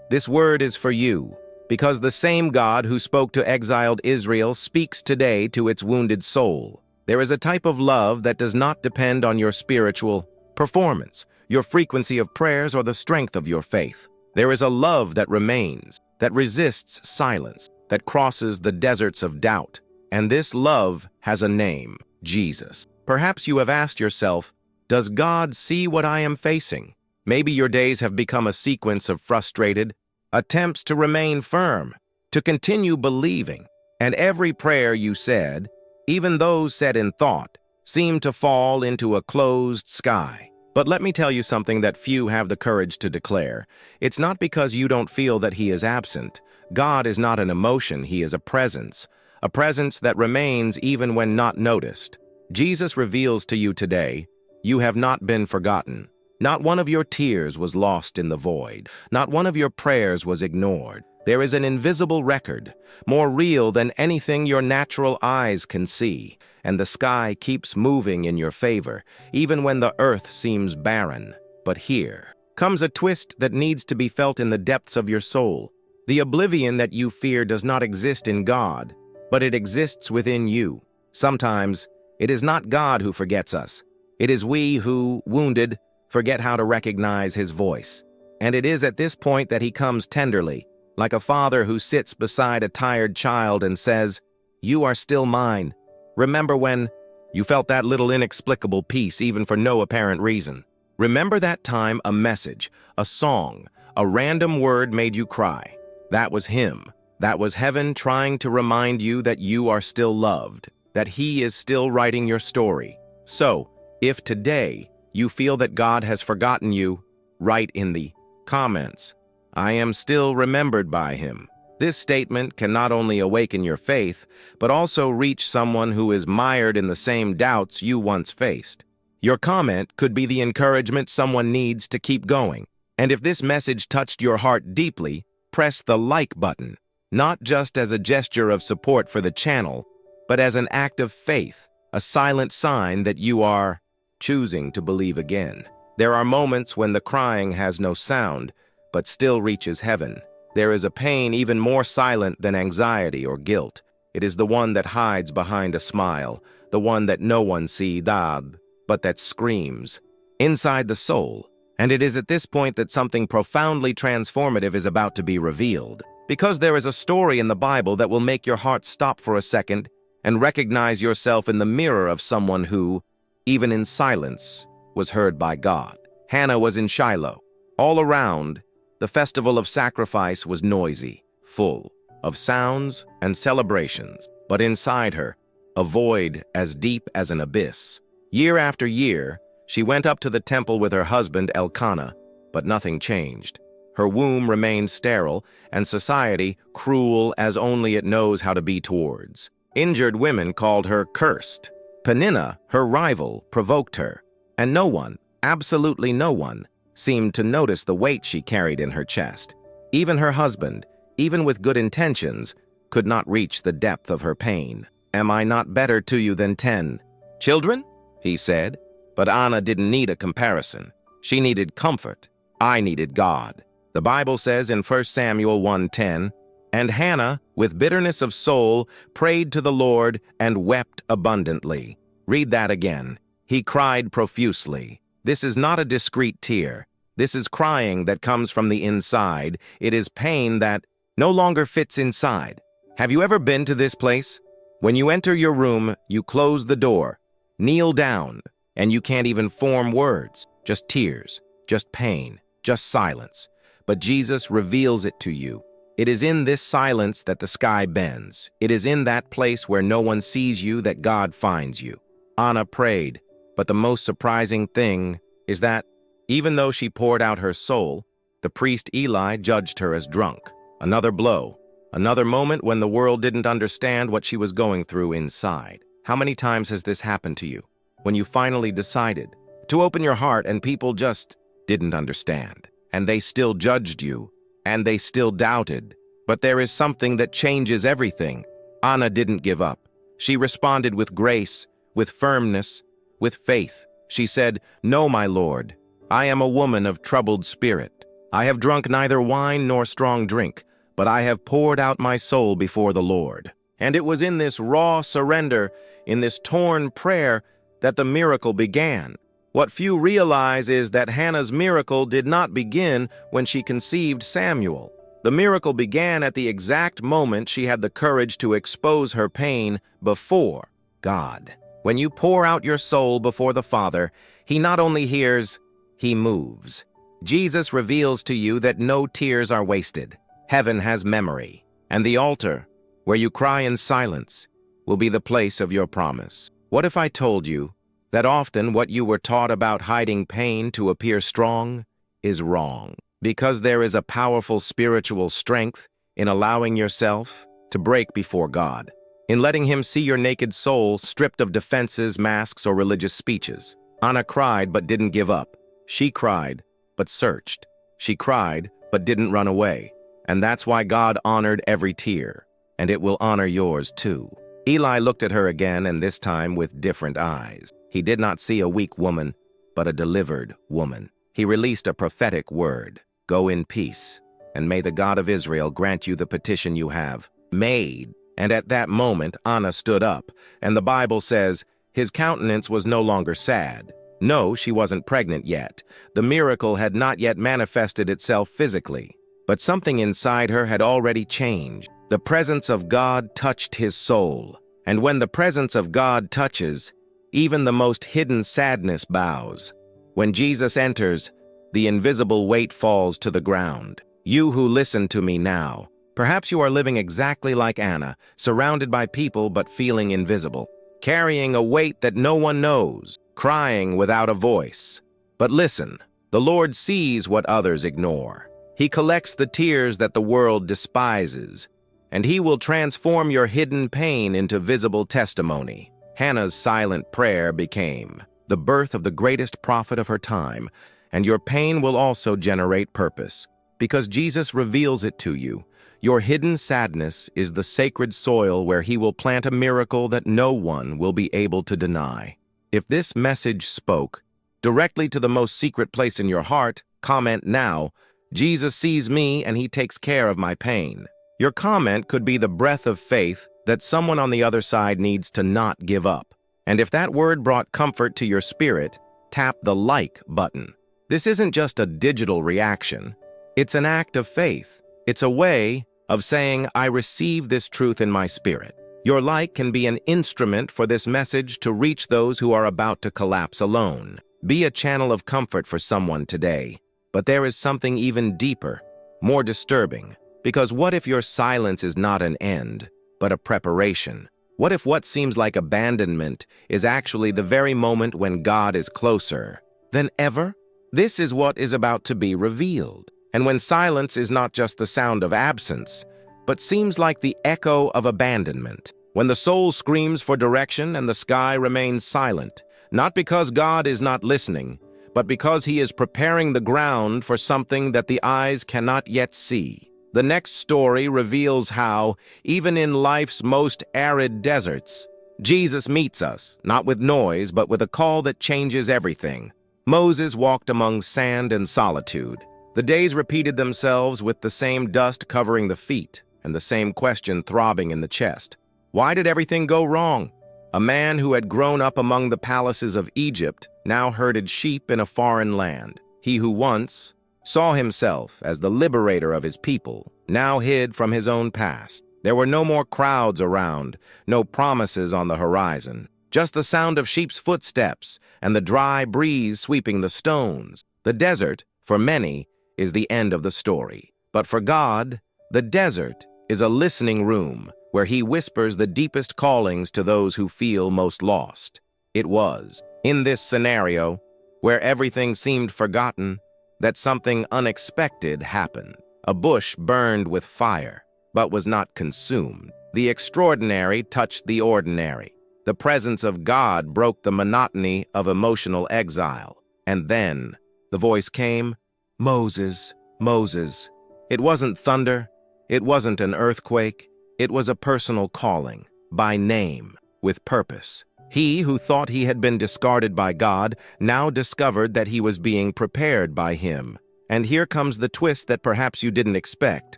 this word is for you, because the same God who spoke to exiled Israel speaks today to its wounded soul. There is a type of love that does not depend on your spiritual performance, your frequency of prayers, or the strength of your faith. There is a love that remains, that resists silence, that crosses the deserts of doubt. And this love has a name, Jesus. Perhaps you have asked yourself, does God see what I am facing? Maybe your days have become a sequence of frustrated attempts to remain firm, to continue believing. And every prayer you said, even those said in thought, seemed to fall into a closed sky. But let me tell you something that few have the courage to declare. It's not because you don't feel that He is absent. God is not an emotion, He is a presence that remains even when not noticed. Jesus reveals to you today, you have not been forgotten. Not one of your tears was lost in the void. Not one of your prayers was ignored. There is an invisible record, more real than anything your natural eyes can see, and the sky keeps moving in your favor, even when the earth seems barren. But here comes a twist that needs to be felt in the depths of your soul. The oblivion that you fear does not exist in God, but it exists within you. Sometimes, it is not God who forgets us. It is we who, wounded, forget how to recognize His voice. And it is at this point that He comes tenderly, like a father who sits beside a tired child and says, "You are still mine. Remember when you felt that little inexplicable peace even for no apparent reason? Remember that time a message, a song, a random word made you cry? That was Him. That was heaven trying to remind you that you are still loved, that He is still writing your story. So, if today you feel that God has forgotten you, write in the comments, "I am still remembered by Him." This statement can not only awaken your faith, but also reach someone who is mired in the same doubts you once faced. Your comment could be the encouragement someone needs to keep going. And if this message touched your heart deeply, press the like button, not just as a gesture of support for the channel, but as an act of faith, a silent sign that you are choosing to believe again. There are moments when the crying has no sound, but still reaches heaven. There is a pain even more silent than anxiety or guilt. It is the one that hides behind a smile, the one that no one sees, but that screams inside the soul. And it is at this point that something profoundly transformative is about to be revealed. Because there is a story in the Bible that will make your heart stop for a second and recognize yourself in the mirror of someone who, even in silence, was heard by God. Hannah was in Shiloh. All around, the festival of sacrifice was noisy, full of sounds and celebrations, but inside her, a void as deep as an abyss. Year after year, she went up to the temple with her husband Elkanah, but nothing changed. Her womb remained sterile, and society cruel as only it knows how to be towards. Injured women called her cursed. Peninnah, her rival, provoked her, and no one, absolutely no one, seemed to notice the weight she carried in her chest. Even her husband, even with good intentions, could not reach the depth of her pain. "Am I not better to you than 10 children?" he said. But Anna didn't need a comparison. She needed comfort. I needed God. The Bible says in 1 Samuel 1:10, "And Hannah, with bitterness of soul, prayed to the Lord and wept abundantly." Read that again. He cried profusely. This is not a discreet tear. This is crying that comes from the inside. It is pain that no longer fits inside. Have you ever been to this place? When you enter your room, you close the door, kneel down, and you can't even form words. Just tears, just pain, just silence. But Jesus reveals it to you. It is in this silence that the sky bends. It is in that place where no one sees you that God finds you. Anna prayed, but the most surprising thing is that, even though she poured out her soul, the priest Eli judged her as drunk. Another blow, another moment when the world didn't understand what she was going through inside. How many times has this happened to you? When you finally decided to open your heart and people just didn't understand, and they still judged you, and they still doubted. But there is something that changes everything. Anna didn't give up. She responded with grace, with firmness, with faith. She said, "No, my Lord, I am a woman of troubled spirit. I have drunk neither wine nor strong drink, but I have poured out my soul before the Lord." And it was in this raw surrender, in this torn prayer, that the miracle began. What few realize is that Hannah's miracle did not begin when she conceived Samuel, The miracle began at the exact moment she had the courage to expose her pain before God. When you pour out your soul before the Father, He not only hears, He moves. Jesus reveals to you that no tears are wasted. Heaven has memory, and the altar, where you cry in silence, will be the place of your promise. What if I told you that often what you were taught about hiding pain to appear strong is wrong? Because there is a powerful spiritual strength in allowing yourself to break before God, in letting Him see your naked soul stripped of defenses, masks, or religious speeches. Anna cried but didn't give up. She cried but searched. She cried but didn't run away. And that's why God honored every tear, and it will honor yours too. Eli looked at her again, and this time with different eyes. He did not see a weak woman, but a delivered woman. He released a prophetic word. Go in peace, and may the God of Israel grant you the petition you have made. And at that moment, Anna stood up, and the Bible says, his countenance was no longer sad. No, she wasn't pregnant yet. The miracle had not yet manifested itself physically, but something inside her had already changed. The presence of God touched his soul, and when the presence of God touches, even the most hidden sadness bows. When Jesus enters, the invisible weight falls to the ground. You who listen to me now, perhaps you are living exactly like Anna, surrounded by people but feeling invisible, carrying a weight that no one knows, crying without a voice. But listen, the Lord sees what others ignore. He collects the tears that the world despises, and He will transform your hidden pain into visible testimony. Hannah's silent prayer became the birth of the greatest prophet of her time, and your pain will also generate purpose, because Jesus reveals it to you. Your hidden sadness is the sacred soil where He will plant a miracle that no one will be able to deny. If this message spoke directly to the most secret place in your heart, comment now, Jesus sees me and He takes care of my pain. Your comment could be the breath of faith that someone on the other side needs to not give up. And if that word brought comfort to your spirit, tap the like button. This isn't just a digital reaction. It's an act of faith. It's a way of saying, I receive this truth in my spirit. Your like can be an instrument for this message to reach those who are about to collapse alone. Be a channel of comfort for someone today. But there is something even deeper, more disturbing. Because what if your silence is not an end, but a preparation? What if what seems like abandonment is actually the very moment when God is closer than ever? This is what is about to be revealed. And when silence is not just the sound of absence, but seems like the echo of abandonment. When the soul screams for direction and the sky remains silent, not because God is not listening, but because He is preparing the ground for something that the eyes cannot yet see. The next story reveals how, even in life's most arid deserts, Jesus meets us, not with noise, but with a call that changes everything. Moses walked among sand and solitude. The days repeated themselves with the same dust covering the feet and the same question throbbing in the chest. Why did everything go wrong? A man who had grown up among the palaces of Egypt now herded sheep in a foreign land. He who once saw himself as the liberator of his people now hid from his own past. There were no more crowds around, no promises on the horizon, just the sound of sheep's footsteps and the dry breeze sweeping the stones. The desert, for many, is the end of the story. But for God, the desert is a listening room where He whispers the deepest callings to those who feel most lost. It was in this scenario, where everything seemed forgotten, that something unexpected happened. A bush burned with fire, but was not consumed. The extraordinary touched the ordinary. The presence of God broke the monotony of emotional exile. And then the voice came, Moses, Moses. It wasn't thunder. It wasn't an earthquake. It was a personal calling, by name, with purpose. He who thought he had been discarded by God now discovered that he was being prepared by Him. And here comes the twist that perhaps you didn't expect.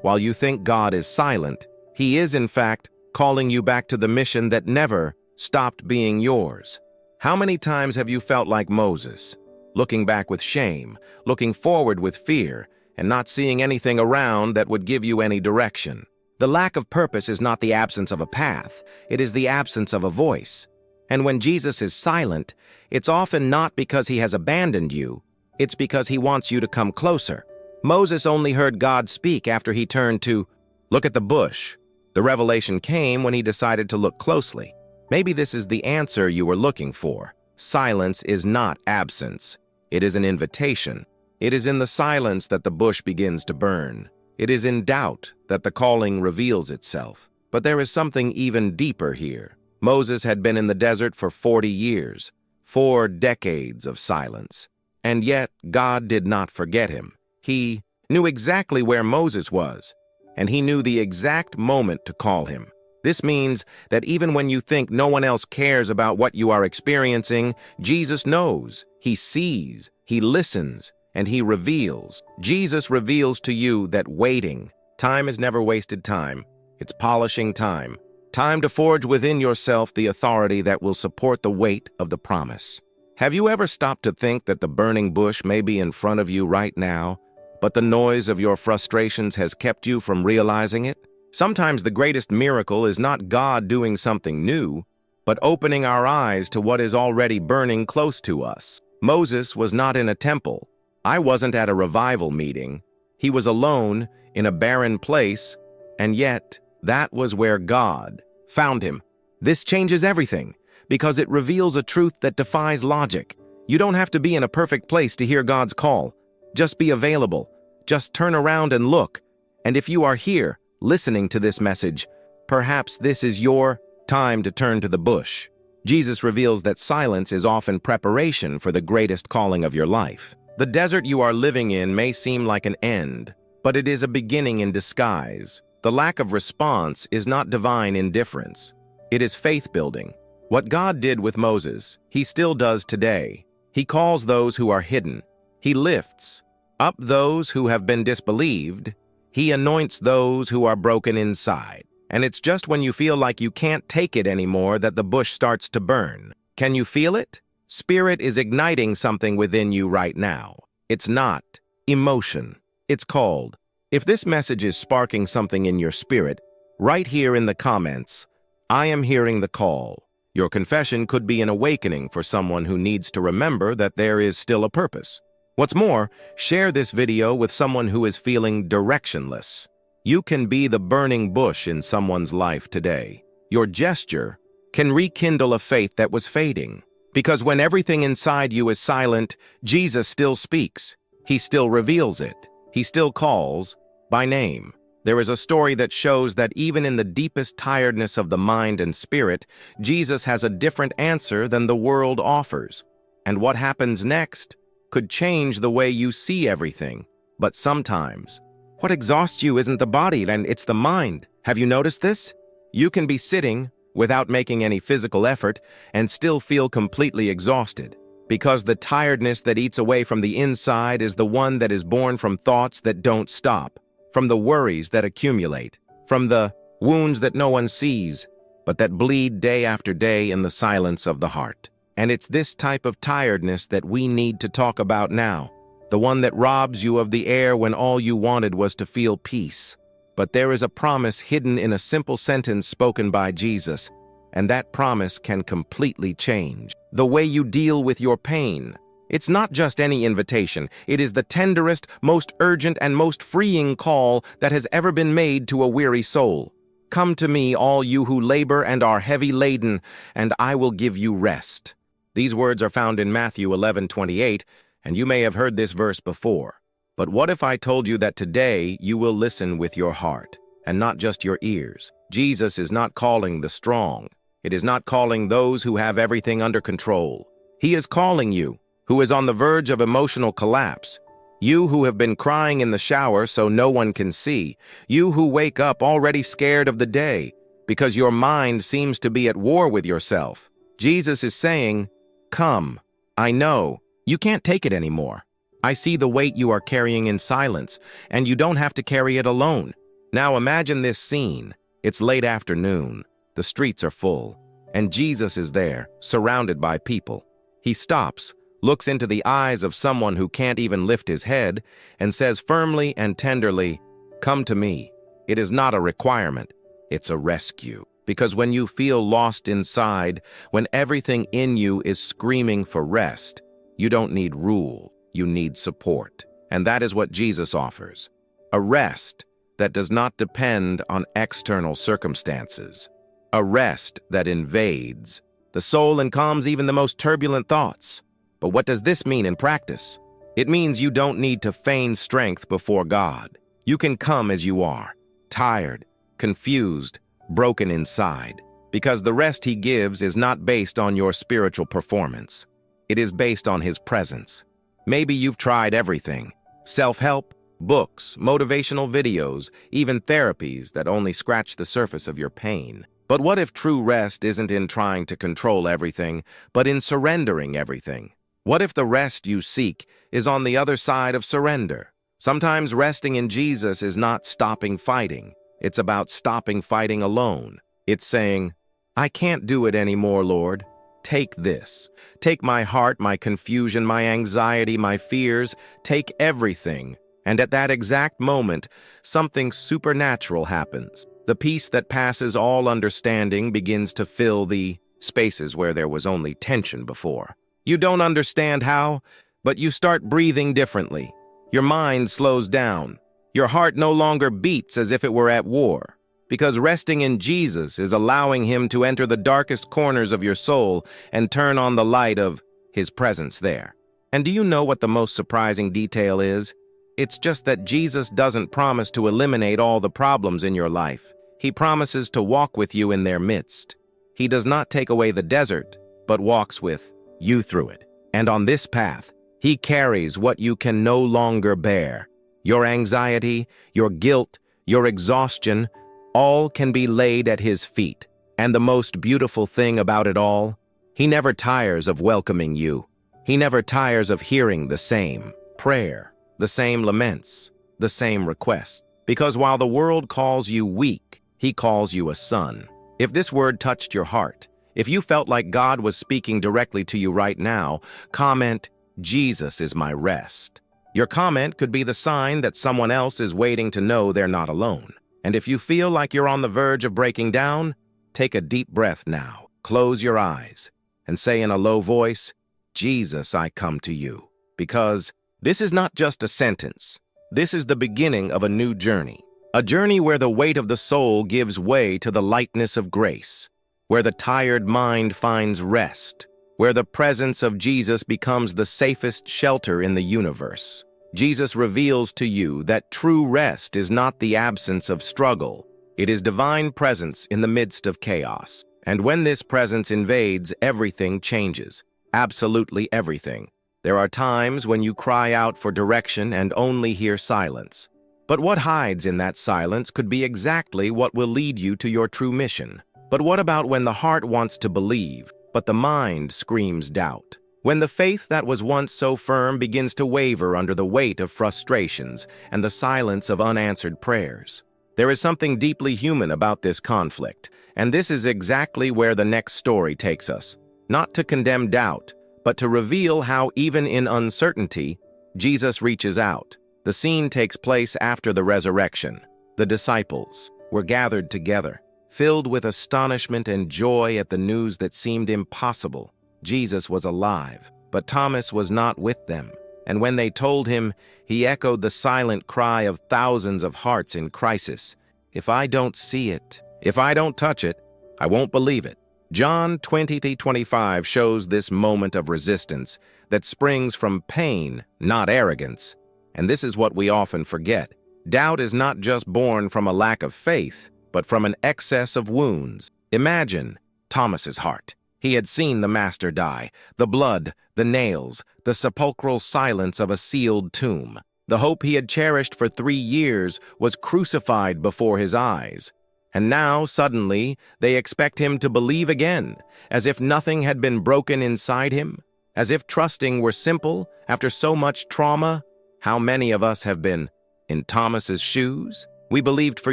While you think God is silent, He is in fact calling you back to the mission that never stopped being yours. How many times have you felt like Moses, looking back with shame, looking forward with fear, and not seeing anything around that would give you any direction. The lack of purpose is not the absence of a path, it is the absence of a voice. And when Jesus is silent, it's often not because he has abandoned you, it's because he wants you to come closer. Moses only heard God speak after he turned to, "Look at the bush." The revelation came when he decided to look closely. Maybe this is the answer you were looking for. Silence is not absence. It is an invitation. It is in the silence that the bush begins to burn. It is in doubt that the calling reveals itself. But there is something even deeper here. Moses had been in the desert for 40 years, 4 decades of silence. And yet, God did not forget him. He knew exactly where Moses was, and he knew the exact moment to call him. This means that even when you think no one else cares about what you are experiencing, Jesus knows, he sees, he listens, and he reveals. Jesus reveals to you that waiting, time is never wasted time. It's polishing time. Time to forge within yourself the authority that will support the weight of the promise. Have you ever stopped to think that the burning bush may be in front of you right now, but the noise of your frustrations has kept you from realizing it? Sometimes the greatest miracle is not God doing something new, but opening our eyes to what is already burning close to us. Moses was not in a temple. I wasn't at a revival meeting. He was alone in a barren place, and yet that was where God found him. This changes everything, because it reveals a truth that defies logic. You don't have to be in a perfect place to hear God's call. Just be available. Just turn around and look. And if you are here, listening to this message, perhaps this is your time to turn to the bush. Jesus reveals that silence is often preparation for the greatest calling of your life. The desert you are living in may seem like an end, but it is a beginning in disguise. The lack of response is not divine indifference. It is faith-building. What God did with Moses, he still does today. He calls those who are hidden. He lifts up those who have been disbelieved. He anoints those who are broken inside. And it's just when you feel like you can't take it anymore that the bush starts to burn. Can you feel it? Spirit is igniting something within you right now. It's not emotion. It's called. If this message is sparking something in your spirit, right here in the comments, I am hearing the call. Your confession could be an awakening for someone who needs to remember that there is still a purpose. What's more, share this video with someone who is feeling directionless. You can be the burning bush in someone's life today. Your gesture can rekindle a faith that was fading. Because when everything inside you is silent, Jesus still speaks. He still reveals it. He still calls by name. There is a story that shows that even in the deepest tiredness of the mind and spirit, Jesus has a different answer than the world offers. And what happens next could change the way you see everything. But sometimes, what exhausts you isn't the body, and it's the mind. Have you noticed this? You can be sitting without making any physical effort and still feel completely exhausted, because the tiredness that eats away from the inside is the one that is born from thoughts that don't stop, from the worries that accumulate, from the wounds that no one sees, but that bleed day after day in the silence of the heart. And it's this type of tiredness that we need to talk about now, the one that robs you of the air when all you wanted was to feel peace. But there is a promise hidden in a simple sentence spoken by Jesus, and that promise can completely change the way you deal with your pain. It's not just any invitation. It is the tenderest, most urgent, and most freeing call that has ever been made to a weary soul. Come to me, all you who labor and are heavy laden, and I will give you rest. These words are found in Matthew 11:28, and you may have heard this verse before. But what if I told you that today you will listen with your heart, and not just your ears? Jesus is not calling the strong. It is not calling those who have everything under control. He is calling you, who is on the verge of emotional collapse. You who have been crying in the shower so no one can see. You who wake up already scared of the day, because your mind seems to be at war with yourself. Jesus is saying, come, I know, you can't take it anymore. I see the weight you are carrying in silence, and you don't have to carry it alone. Now imagine this scene. It's late afternoon. The streets are full, and Jesus is there, surrounded by people. He stops, looks into the eyes of someone who can't even lift his head, and says firmly and tenderly, "Come to me." It is not a requirement, it's a rescue. Because when you feel lost inside, when everything in you is screaming for rest, you don't need rule, you need support. And that is what Jesus offers. A rest that does not depend on external circumstances. A rest that invades the soul and calms even the most turbulent thoughts. But what does this mean in practice? It means you don't need to feign strength before God. You can come as you are, tired, confused, broken inside, because the rest He gives is not based on your spiritual performance. It is based on His presence. Maybe you've tried everything: self-help, books, motivational videos, even therapies that only scratch the surface of your pain. But what if true rest isn't in trying to control everything, but in surrendering everything? What if the rest you seek is on the other side of surrender? Sometimes resting in Jesus is not stopping fighting. It's about stopping fighting alone. It's saying, "I can't do it anymore, Lord. Take this. Take my heart, my confusion, my anxiety, my fears. Take everything." And at that exact moment, something supernatural happens. The peace that passes all understanding begins to fill the spaces where there was only tension before. You don't understand how, but you start breathing differently. Your mind slows down. Your heart no longer beats as if it were at war, because resting in Jesus is allowing Him to enter the darkest corners of your soul and turn on the light of His presence there. And do you know what the most surprising detail is? It's just that Jesus doesn't promise to eliminate all the problems in your life. He promises to walk with you in their midst. He does not take away the desert, but walks with you through it. And on this path, He carries what you can no longer bear. Your anxiety, your guilt, your exhaustion, all can be laid at His feet. And the most beautiful thing about it all, He never tires of welcoming you. He never tires of hearing the same prayer, the same laments, the same requests. Because while the world calls you weak, He calls you a son. If this word touched your heart, if you felt like God was speaking directly to you right now, comment, "Jesus is my rest." Your comment could be the sign that someone else is waiting to know they're not alone. And if you feel like you're on the verge of breaking down, take a deep breath now, close your eyes, and say in a low voice, "Jesus, I come to you." Because this is not just a sentence. This is the beginning of a new journey. A journey where the weight of the soul gives way to the lightness of grace, where the tired mind finds rest, where the presence of Jesus becomes the safest shelter in the universe. Jesus reveals to you that true rest is not the absence of struggle. It is divine presence in the midst of chaos. And when this presence invades, everything changes. Absolutely everything. There are times when you cry out for direction and only hear silence. But what hides in that silence could be exactly what will lead you to your true mission. But what about when the heart wants to believe, but the mind screams doubt? When the faith that was once so firm begins to waver under the weight of frustrations and the silence of unanswered prayers? There is something deeply human about this conflict, and this is exactly where the next story takes us. Not to condemn doubt, but to reveal how even in uncertainty, Jesus reaches out. The scene takes place after the resurrection. The disciples were gathered together, filled with astonishment and joy at the news that seemed impossible. Jesus was alive, but Thomas was not with them. And when they told him, he echoed the silent cry of thousands of hearts in crisis. "If I don't see it, if I don't touch it, I won't believe it." John 20:25 shows this moment of resistance that springs from pain, not arrogance. And this is what we often forget. Doubt is not just born from a lack of faith, but from an excess of wounds. Imagine Thomas's heart. He had seen the Master die, the blood, the nails, the sepulchral silence of a sealed tomb. The hope he had cherished for 3 years was crucified before his eyes. And now, suddenly, they expect him to believe again, as if nothing had been broken inside him, as if trusting were simple after so much trauma. How many of us have been in Thomas's shoes? We believed for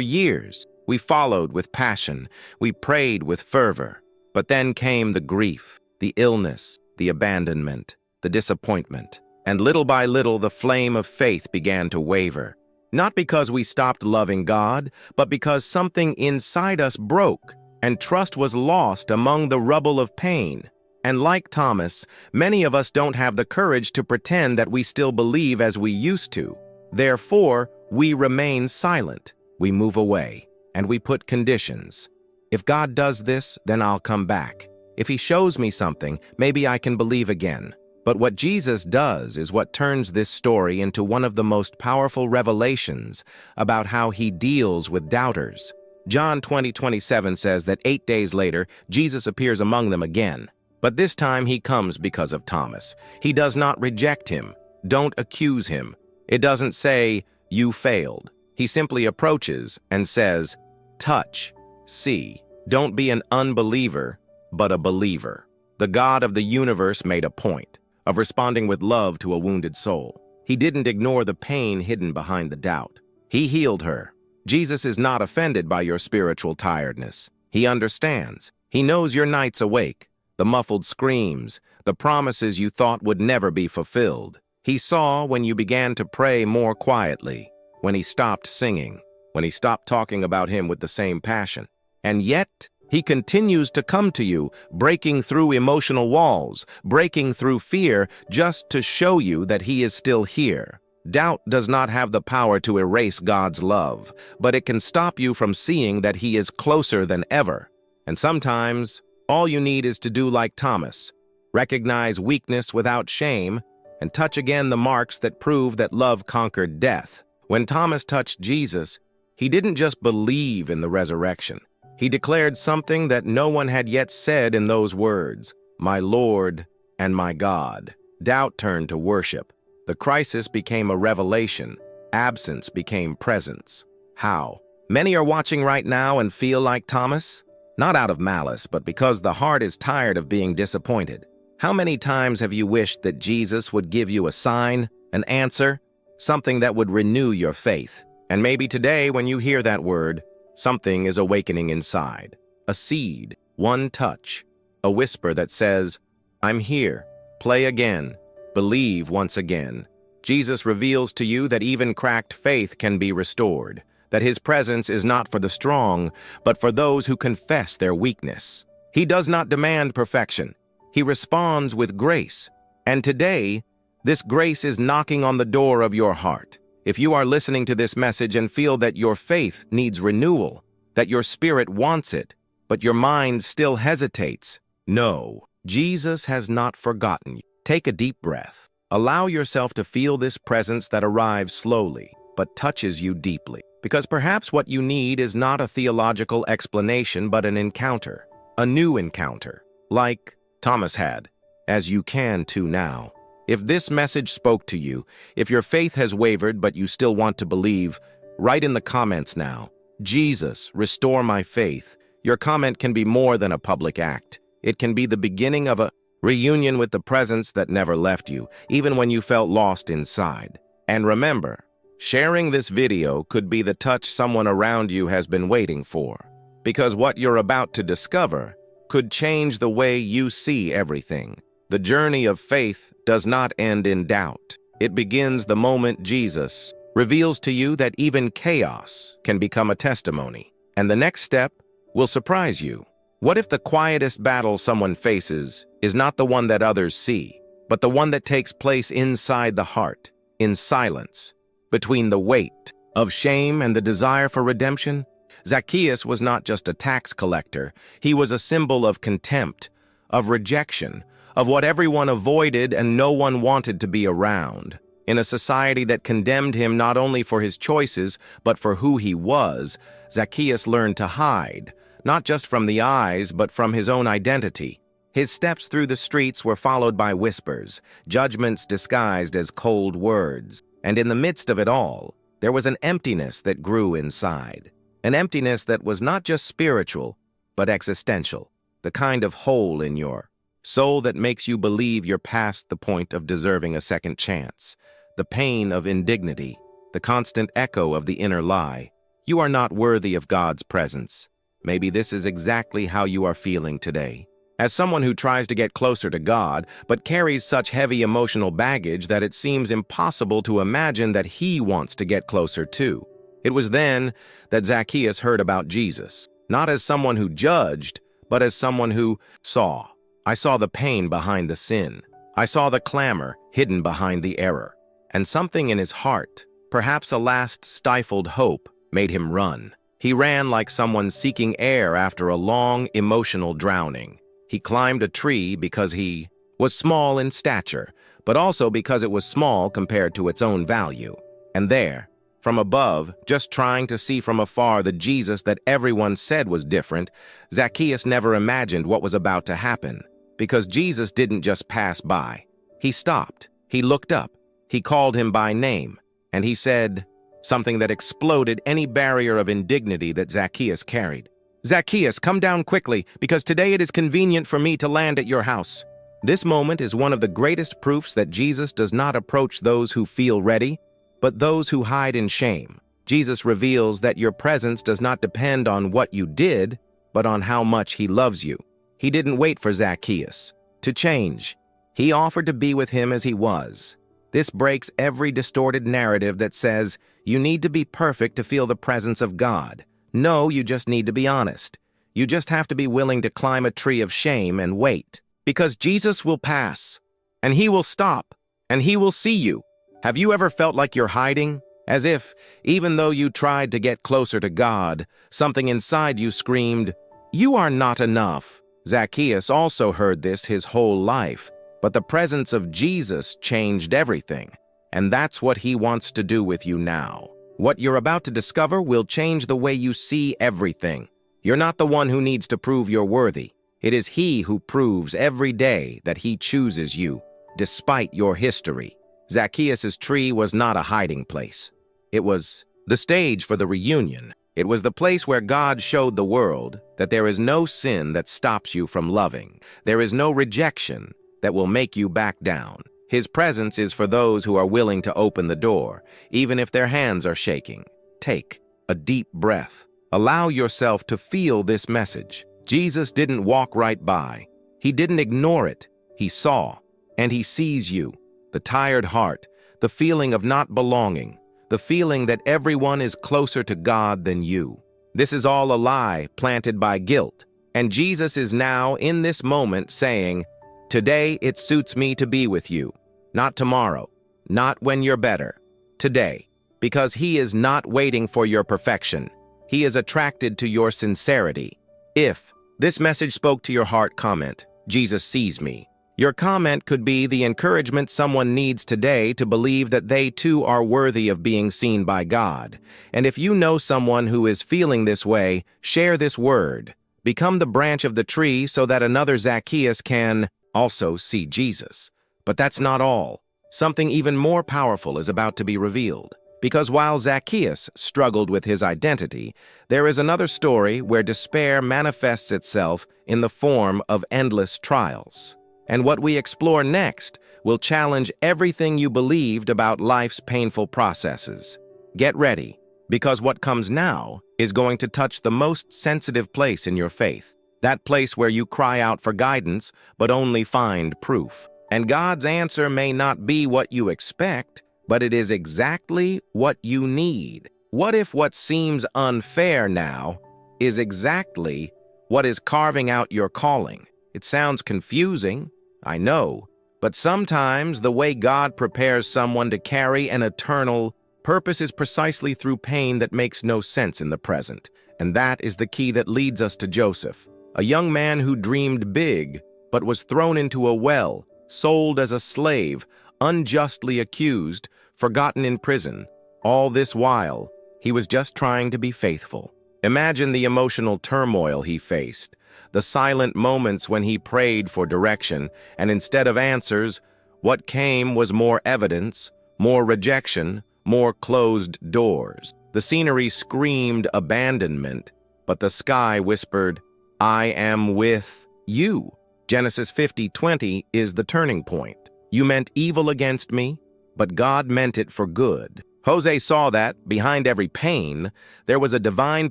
years. We followed with passion. We prayed with fervor. But then came the grief, the illness, the abandonment. the disappointment. And little by little, the flame of faith began to waver. Not because we stopped loving God, but because something inside us broke, and trust was lost among the rubble of pain. And like Thomas, many of us don't have the courage to pretend that we still believe as we used to. Therefore, we remain silent. We move away, and we put conditions. If God does this, then I'll come back. If He shows me something, maybe I can believe again. But what Jesus does is what turns this story into one of the most powerful revelations about how He deals with doubters. John 20:27 says that 8 days later, Jesus appears among them again. But this time He comes because of Thomas. He does not reject him. Don't accuse him. It doesn't say, "You failed." He simply approaches and says, "Touch, see." Don't be an unbeliever, but a believer. The God of the universe made a point of responding with love to a wounded soul. He didn't ignore the pain hidden behind the doubt. He healed her. Jesus is not offended by your spiritual tiredness. He understands. He knows your nights awake, the muffled screams, the promises you thought would never be fulfilled. He saw when you began to pray more quietly, when He stopped singing, when He stopped talking about Him with the same passion. And yet, He continues to come to you, breaking through emotional walls, breaking through fear, just to show you that He is still here. Doubt does not have the power to erase God's love, but it can stop you from seeing that He is closer than ever. And sometimes, all you need is to do like Thomas, recognize weakness without shame, and touch again the marks that prove that love conquered death. When Thomas touched Jesus, he didn't just believe in the resurrection. He declared something that no one had yet said in those words, "My Lord and my God." Doubt turned to worship. The crisis became a revelation. Absence became presence. How? Many are watching right now and feel like Thomas? Not out of malice, but because the heart is tired of being disappointed. How many times have you wished that Jesus would give you a sign, an answer, something that would renew your faith? And maybe today, when you hear that word, something is awakening inside. A seed, one touch, a whisper that says, "I'm here, play again, believe once again." Jesus reveals to you that even cracked faith can be restored, that His presence is not for the strong, but for those who confess their weakness. He does not demand perfection. He responds with grace. And today, this grace is knocking on the door of your heart. If you are listening to this message and feel that your faith needs renewal, that your spirit wants it, but your mind still hesitates, no, Jesus has not forgotten you. Take a deep breath. Allow yourself to feel this presence that arrives slowly, but touches you deeply. Because perhaps what you need is not a theological explanation, but an encounter, a new encounter, like Thomas had, as you can too now. If this message spoke to you, if your faith has wavered but you still want to believe, write in the comments now, "Jesus, restore my faith." Your comment can be more than a public act. It can be the beginning of a reunion with the presence that never left you, even when you felt lost inside. And remember, sharing this video could be the touch someone around you has been waiting for. Because what you're about to discover could change the way you see everything. The journey of faith does not end in doubt. It begins the moment Jesus reveals to you that even chaos can become a testimony. And the next step will surprise you. What if the quietest battle someone faces is not the one that others see, but the one that takes place inside the heart, in silence, between the weight of shame and the desire for redemption? Zacchaeus was not just a tax collector. He was a symbol of contempt, of rejection, of what everyone avoided and no one wanted to be around. In a society that condemned him not only for his choices, but for who he was, Zacchaeus learned to hide, not just from the eyes, but from his own identity. His steps through the streets were followed by whispers, judgments disguised as cold words. And in the midst of it all, there was an emptiness that grew inside. An emptiness that was not just spiritual, but existential. The kind of hole in your soul that makes you believe you're past the point of deserving a second chance. The pain of indignity, the constant echo of the inner lie. You are not worthy of God's presence. Maybe this is exactly how you are feeling today. As someone who tries to get closer to God, but carries such heavy emotional baggage that it seems impossible to imagine that he wants to get closer too. It was then that Zacchaeus heard about Jesus, not as someone who judged, but as someone who saw. I saw the pain behind the sin. I saw the clamor hidden behind the error. And something in his heart, perhaps a last stifled hope, made him run. He ran like someone seeking air after a long, emotional drowning. He climbed a tree because he was small in stature, but also because it was small compared to its own value. And there, from above, just trying to see from afar the Jesus that everyone said was different, Zacchaeus never imagined what was about to happen. Because Jesus didn't just pass by. He stopped. He looked up. He called him by name. And he said something that exploded any barrier of indignity that Zacchaeus carried. "Zacchaeus, come down quickly, because today it is convenient for me to land at your house." This moment is one of the greatest proofs that Jesus does not approach those who feel ready, but those who hide in shame. Jesus reveals that your presence does not depend on what you did, but on how much he loves you. He didn't wait for Zacchaeus to change. He offered to be with him as he was. This breaks every distorted narrative that says you need to be perfect to feel the presence of God. No, you just need to be honest. You just have to be willing to climb a tree of shame and wait. Because Jesus will pass, and he will stop, and he will see you. Have you ever felt like you're hiding? As if, even though you tried to get closer to God, something inside you screamed, "You are not enough." Zacchaeus also heard this his whole life, but the presence of Jesus changed everything. And that's what he wants to do with you now. What you're about to discover will change the way you see everything. You're not the one who needs to prove you're worthy. It is he who proves every day that he chooses you, despite your history. Zacchaeus' tree was not a hiding place. It was the stage for the reunion. It was the place where God showed the world that there is no sin that stops you from loving. There is no rejection that will make you back down. His presence is for those who are willing to open the door, even if their hands are shaking. Take a deep breath. Allow yourself to feel this message. Jesus didn't walk right by. He didn't ignore it. He saw, and he sees you. The tired heart, the feeling of not belonging, the feeling that everyone is closer to God than you. This is all a lie planted by guilt. And Jesus is now, in this moment, saying, "Today it suits me to be with you. Not tomorrow, not when you're better. Today, because he is not waiting for your perfection. He is attracted to your sincerity." If this message spoke to your heart, comment, "Jesus sees me." Your comment could be the encouragement someone needs today to believe that they too are worthy of being seen by God. And if you know someone who is feeling this way, share this word. Become the branch of the tree so that another Zacchaeus can also see Jesus. But that's not all. Something even more powerful is about to be revealed. Because while Zacchaeus struggled with his identity, there is another story where despair manifests itself in the form of endless trials. And what we explore next will challenge everything you believed about life's painful processes. Get ready, because what comes now is going to touch the most sensitive place in your faith. That place where you cry out for guidance, but only find proof. And God's answer may not be what you expect, but it is exactly what you need. What if what seems unfair now is exactly what is carving out your calling? It sounds confusing, I know, but sometimes the way God prepares someone to carry an eternal purpose is precisely through pain that makes no sense in the present. And that is the key that leads us to Joseph, a young man who dreamed big, but was thrown into a well, sold as a slave, unjustly accused, forgotten in prison. All this while, he was just trying to be faithful. Imagine the emotional turmoil he faced, the silent moments when he prayed for direction, and instead of answers, what came was more evidence, more rejection, more closed doors. The scenery screamed abandonment, but the sky whispered, "I am with you." Genesis 50:20 is the turning point. You meant evil against me, but God meant it for good. Jose saw that, behind every pain, there was a divine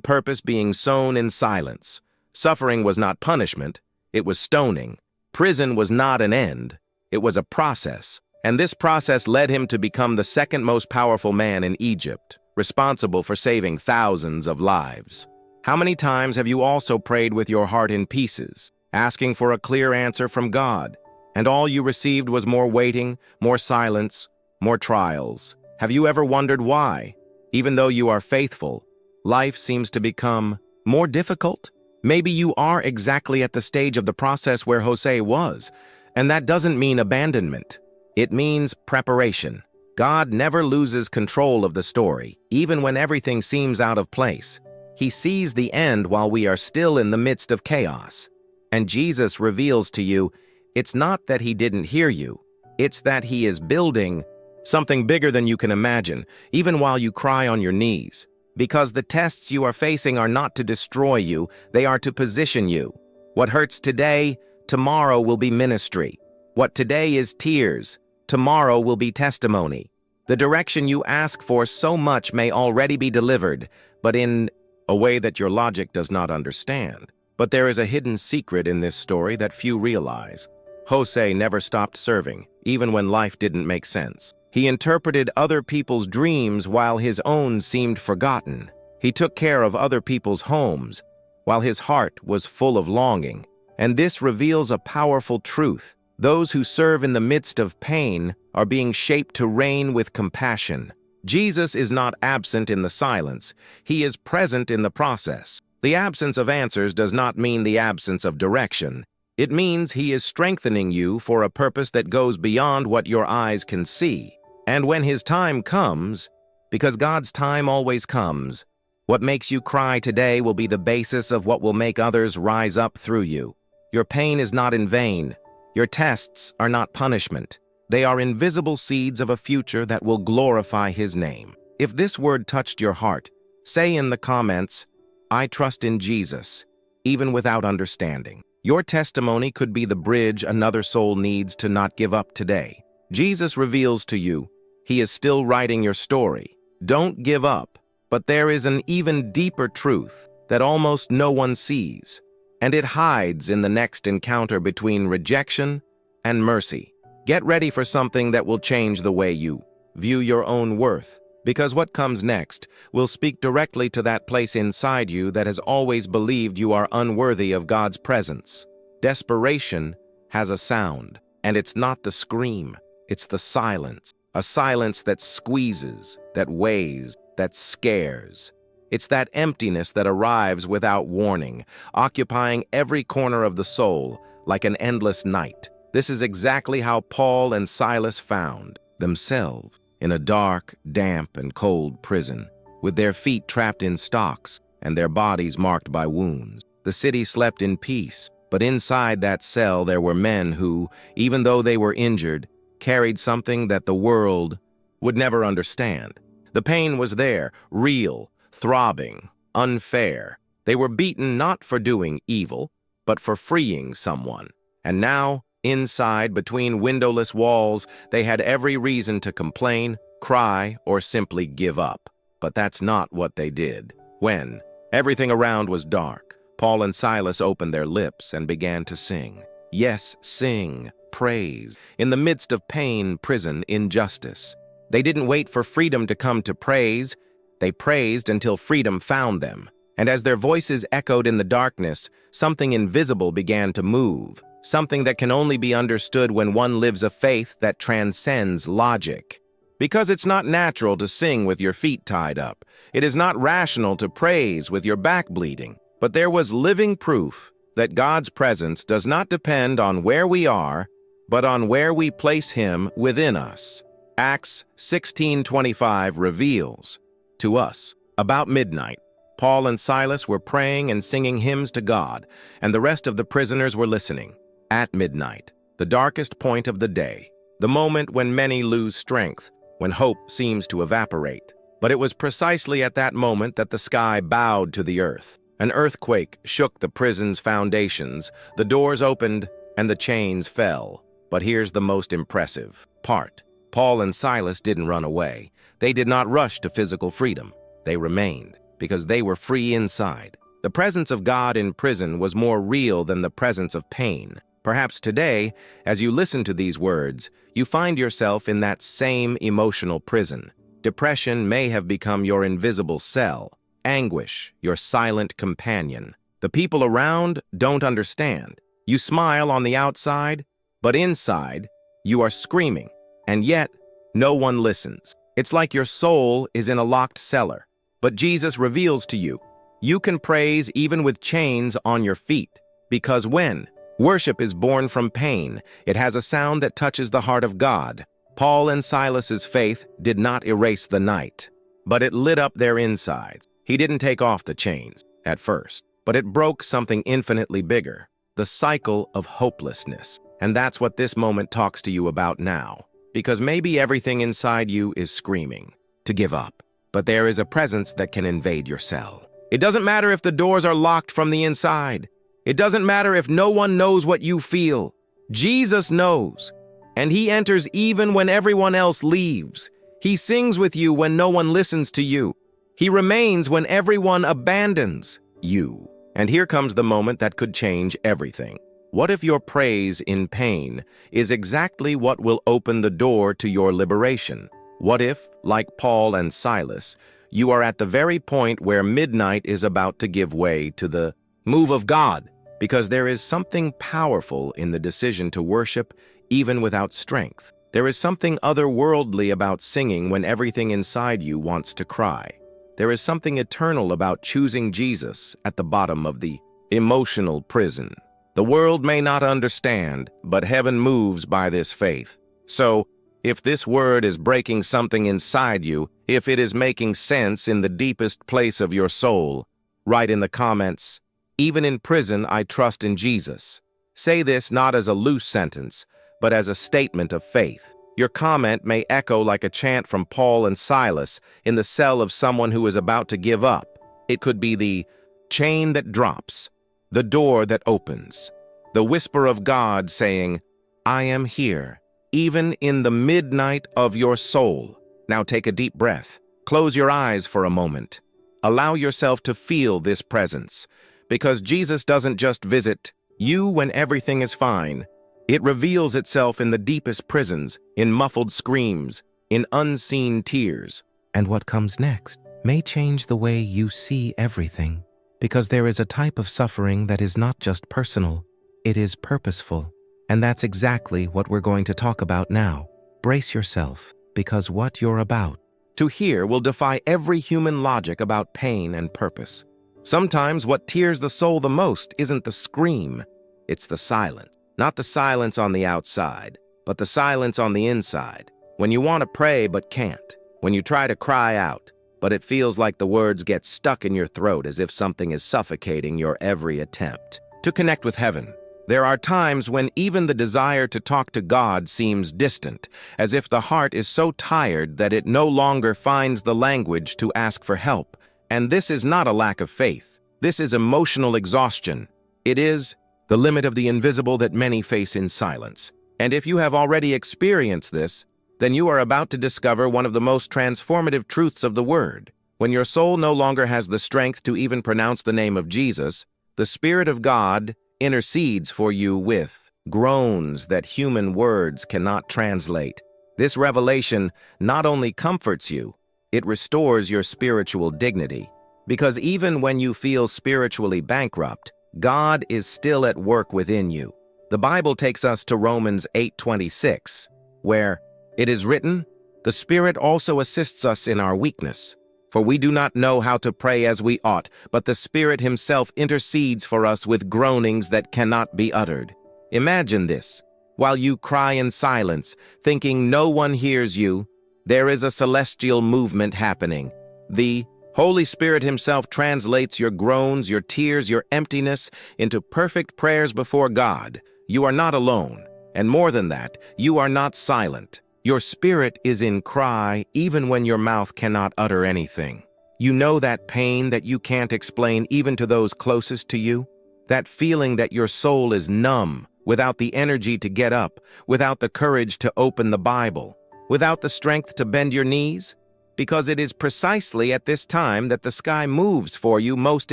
purpose being sown in silence. Suffering was not punishment, It was stoning. Prison was not an end. It was a process. And this process led him to become the second most powerful man in Egypt, responsible for saving thousands of lives. How many times have you also prayed with your heart in pieces, asking for a clear answer from God, and all you received was more waiting, more silence, more trials? Have you ever wondered why, even though you are faithful, life seems to become more difficult? Maybe you are exactly at the stage of the process where Jose was, and that doesn't mean abandonment. It means preparation. God never loses control of the story, even when everything seems out of place. He sees the end while we are still in the midst of chaos. And Jesus reveals to you, it's not that he didn't hear you, it's that he is building something bigger than you can imagine, even while you cry on your knees. Because the tests you are facing are not to destroy you, they are to position you. What hurts today, tomorrow will be ministry. What today is tears, tomorrow will be testimony. The direction you ask for so much may already be delivered, but in a way that your logic does not understand. But there is a hidden secret in this story that few realize. Jose never stopped serving, even when life didn't make sense. He interpreted other people's dreams while his own seemed forgotten. He took care of other people's homes while his heart was full of longing. And this reveals a powerful truth. Those who serve in the midst of pain are being shaped to reign with compassion. Jesus is not absent in the silence. He is present in the process. The absence of answers does not mean the absence of direction. It means he is strengthening you for a purpose that goes beyond what your eyes can see. And when his time comes, because God's time always comes, what makes you cry today will be the basis of what will make others rise up through you. Your pain is not in vain. Your tests are not punishment. They are invisible seeds of a future that will glorify his name. If this word touched your heart, say in the comments, I trust in Jesus, even without understanding. Your testimony could be the bridge another soul needs to not give up today. Jesus reveals to you, he is still writing your story. Don't give up, but there is an even deeper truth that almost no one sees, and it hides in the next encounter between rejection and mercy. Get ready for something that will change the way you view your own worth, because what comes next will speak directly to that place inside you that has always believed you are unworthy of God's presence. Desperation has a sound, and it's not the scream, it's the silence. A silence that squeezes, that weighs, that scares. It's that emptiness that arrives without warning, occupying every corner of the soul, like an endless night. This is exactly how Paul and Silas found themselves in a dark, damp, and cold prison, with their feet trapped in stocks and their bodies marked by wounds. The city slept in peace, but inside that cell there were men who, even though they were injured, carried something that the world would never understand. The pain was there, real, throbbing, unfair. They were beaten not for doing evil, but for freeing someone. And now, inside, between windowless walls, they had every reason to complain, cry, or simply give up. But that's not what they did. When everything around was dark, Paul and Silas opened their lips and began to sing. Yes, sing, praise, in the midst of pain, prison, injustice. They didn't wait for freedom to come to praise. They praised until freedom found them. And as their voices echoed in the darkness, something invisible began to move, something that can only be understood when one lives a faith that transcends logic. Because it's not natural to sing with your feet tied up. It is not rational to praise with your back bleeding. But there was living proof that God's presence does not depend on where we are, but on where we place him within us. Acts 16:25 reveals to us. About midnight, Paul and Silas were praying and singing hymns to God, and the rest of the prisoners were listening. At midnight, the darkest point of the day, the moment when many lose strength, when hope seems to evaporate. But it was precisely at that moment that the sky bowed to the earth. An earthquake shook the prison's foundations, the doors opened, and the chains fell. But here's the most impressive part. Paul and Silas didn't run away. They did not rush to physical freedom. They remained, because they were free inside. The presence of God in prison was more real than the presence of pain. Perhaps today, as you listen to these words, you find yourself in that same emotional prison. Depression may have become your invisible cell, anguish, your silent companion. The people around don't understand. You smile on the outside, but inside, you are screaming, and yet, no one listens. It's like your soul is in a locked cellar. But Jesus reveals to you, you can praise even with chains on your feet, because when worship is born from pain, it has a sound that touches the heart of God. Paul and Silas's faith did not erase the night, but it lit up their insides. He didn't take off the chains at first, but it broke something infinitely bigger, the cycle of hopelessness. And that's what this moment talks to you about now, because maybe everything inside you is screaming to give up, but there is a presence that can invade your cell. It doesn't matter if the doors are locked from the inside. It doesn't matter if no one knows what you feel. Jesus knows, and he enters even when everyone else leaves. He sings with you when no one listens to you. He remains when everyone abandons you. And here comes the moment that could change everything. What if your praise in pain is exactly what will open the door to your liberation? What if, like Paul and Silas, you are at the very point where midnight is about to give way to the move of God? Because there is something powerful in the decision to worship even without strength. There is something otherworldly about singing when everything inside you wants to cry. There is something eternal about choosing Jesus at the bottom of the emotional prison. The world may not understand, but heaven moves by this faith. So, if this word is breaking something inside you, if it is making sense in the deepest place of your soul, write in the comments, "Even in prison, I trust in Jesus." Say this not as a loose sentence, but as a statement of faith. Your comment may echo like a chant from Paul and Silas in the cell of someone who is about to give up. It could be the chain that drops, the door that opens, the whisper of God saying, "I am here," even in the midnight of your soul. Now take a deep breath. Close your eyes for a moment. Allow yourself to feel this presence, because Jesus doesn't just visit you when everything is fine. It reveals itself in the deepest prisons, in muffled screams, in unseen tears. And what comes next may change the way you see everything, because there is a type of suffering that is not just personal, it is purposeful. And that's exactly what we're going to talk about now. Brace yourself, because what you're about to hear will defy every human logic about pain and purpose. Sometimes what tears the soul the most isn't the scream, it's the silence. Not the silence on the outside, but the silence on the inside. When you want to pray but can't. When you try to cry out, but it feels like the words get stuck in your throat as if something is suffocating your every attempt to connect with heaven. There are times when even the desire to talk to God seems distant, as if the heart is so tired that it no longer finds the language to ask for help. And this is not a lack of faith. This is emotional exhaustion. It is the limit of the invisible that many face in silence. And if you have already experienced this, then you are about to discover one of the most transformative truths of the Word. When your soul no longer has the strength to even pronounce the name of Jesus, the Spirit of God intercedes for you with groans that human words cannot translate. This revelation not only comforts you, it restores your spiritual dignity. Because even when you feel spiritually bankrupt, God is still at work within you. The Bible takes us to Romans 8:26, where it is written, "The Spirit also assists us in our weakness. For we do not know how to pray as we ought, but the Spirit himself intercedes for us with groanings that cannot be uttered." Imagine this. While you cry in silence, thinking no one hears you, there is a celestial movement happening. The Holy Spirit himself translates your groans, your tears, your emptiness into perfect prayers before God. You are not alone. And more than that, you are not silent. Your spirit is in cry even when your mouth cannot utter anything. You know that pain that you can't explain even to those closest to you? That feeling that your soul is numb, without the energy to get up, without the courage to open the Bible, without the strength to bend your knees? Because it is precisely at this time that the sky moves for you most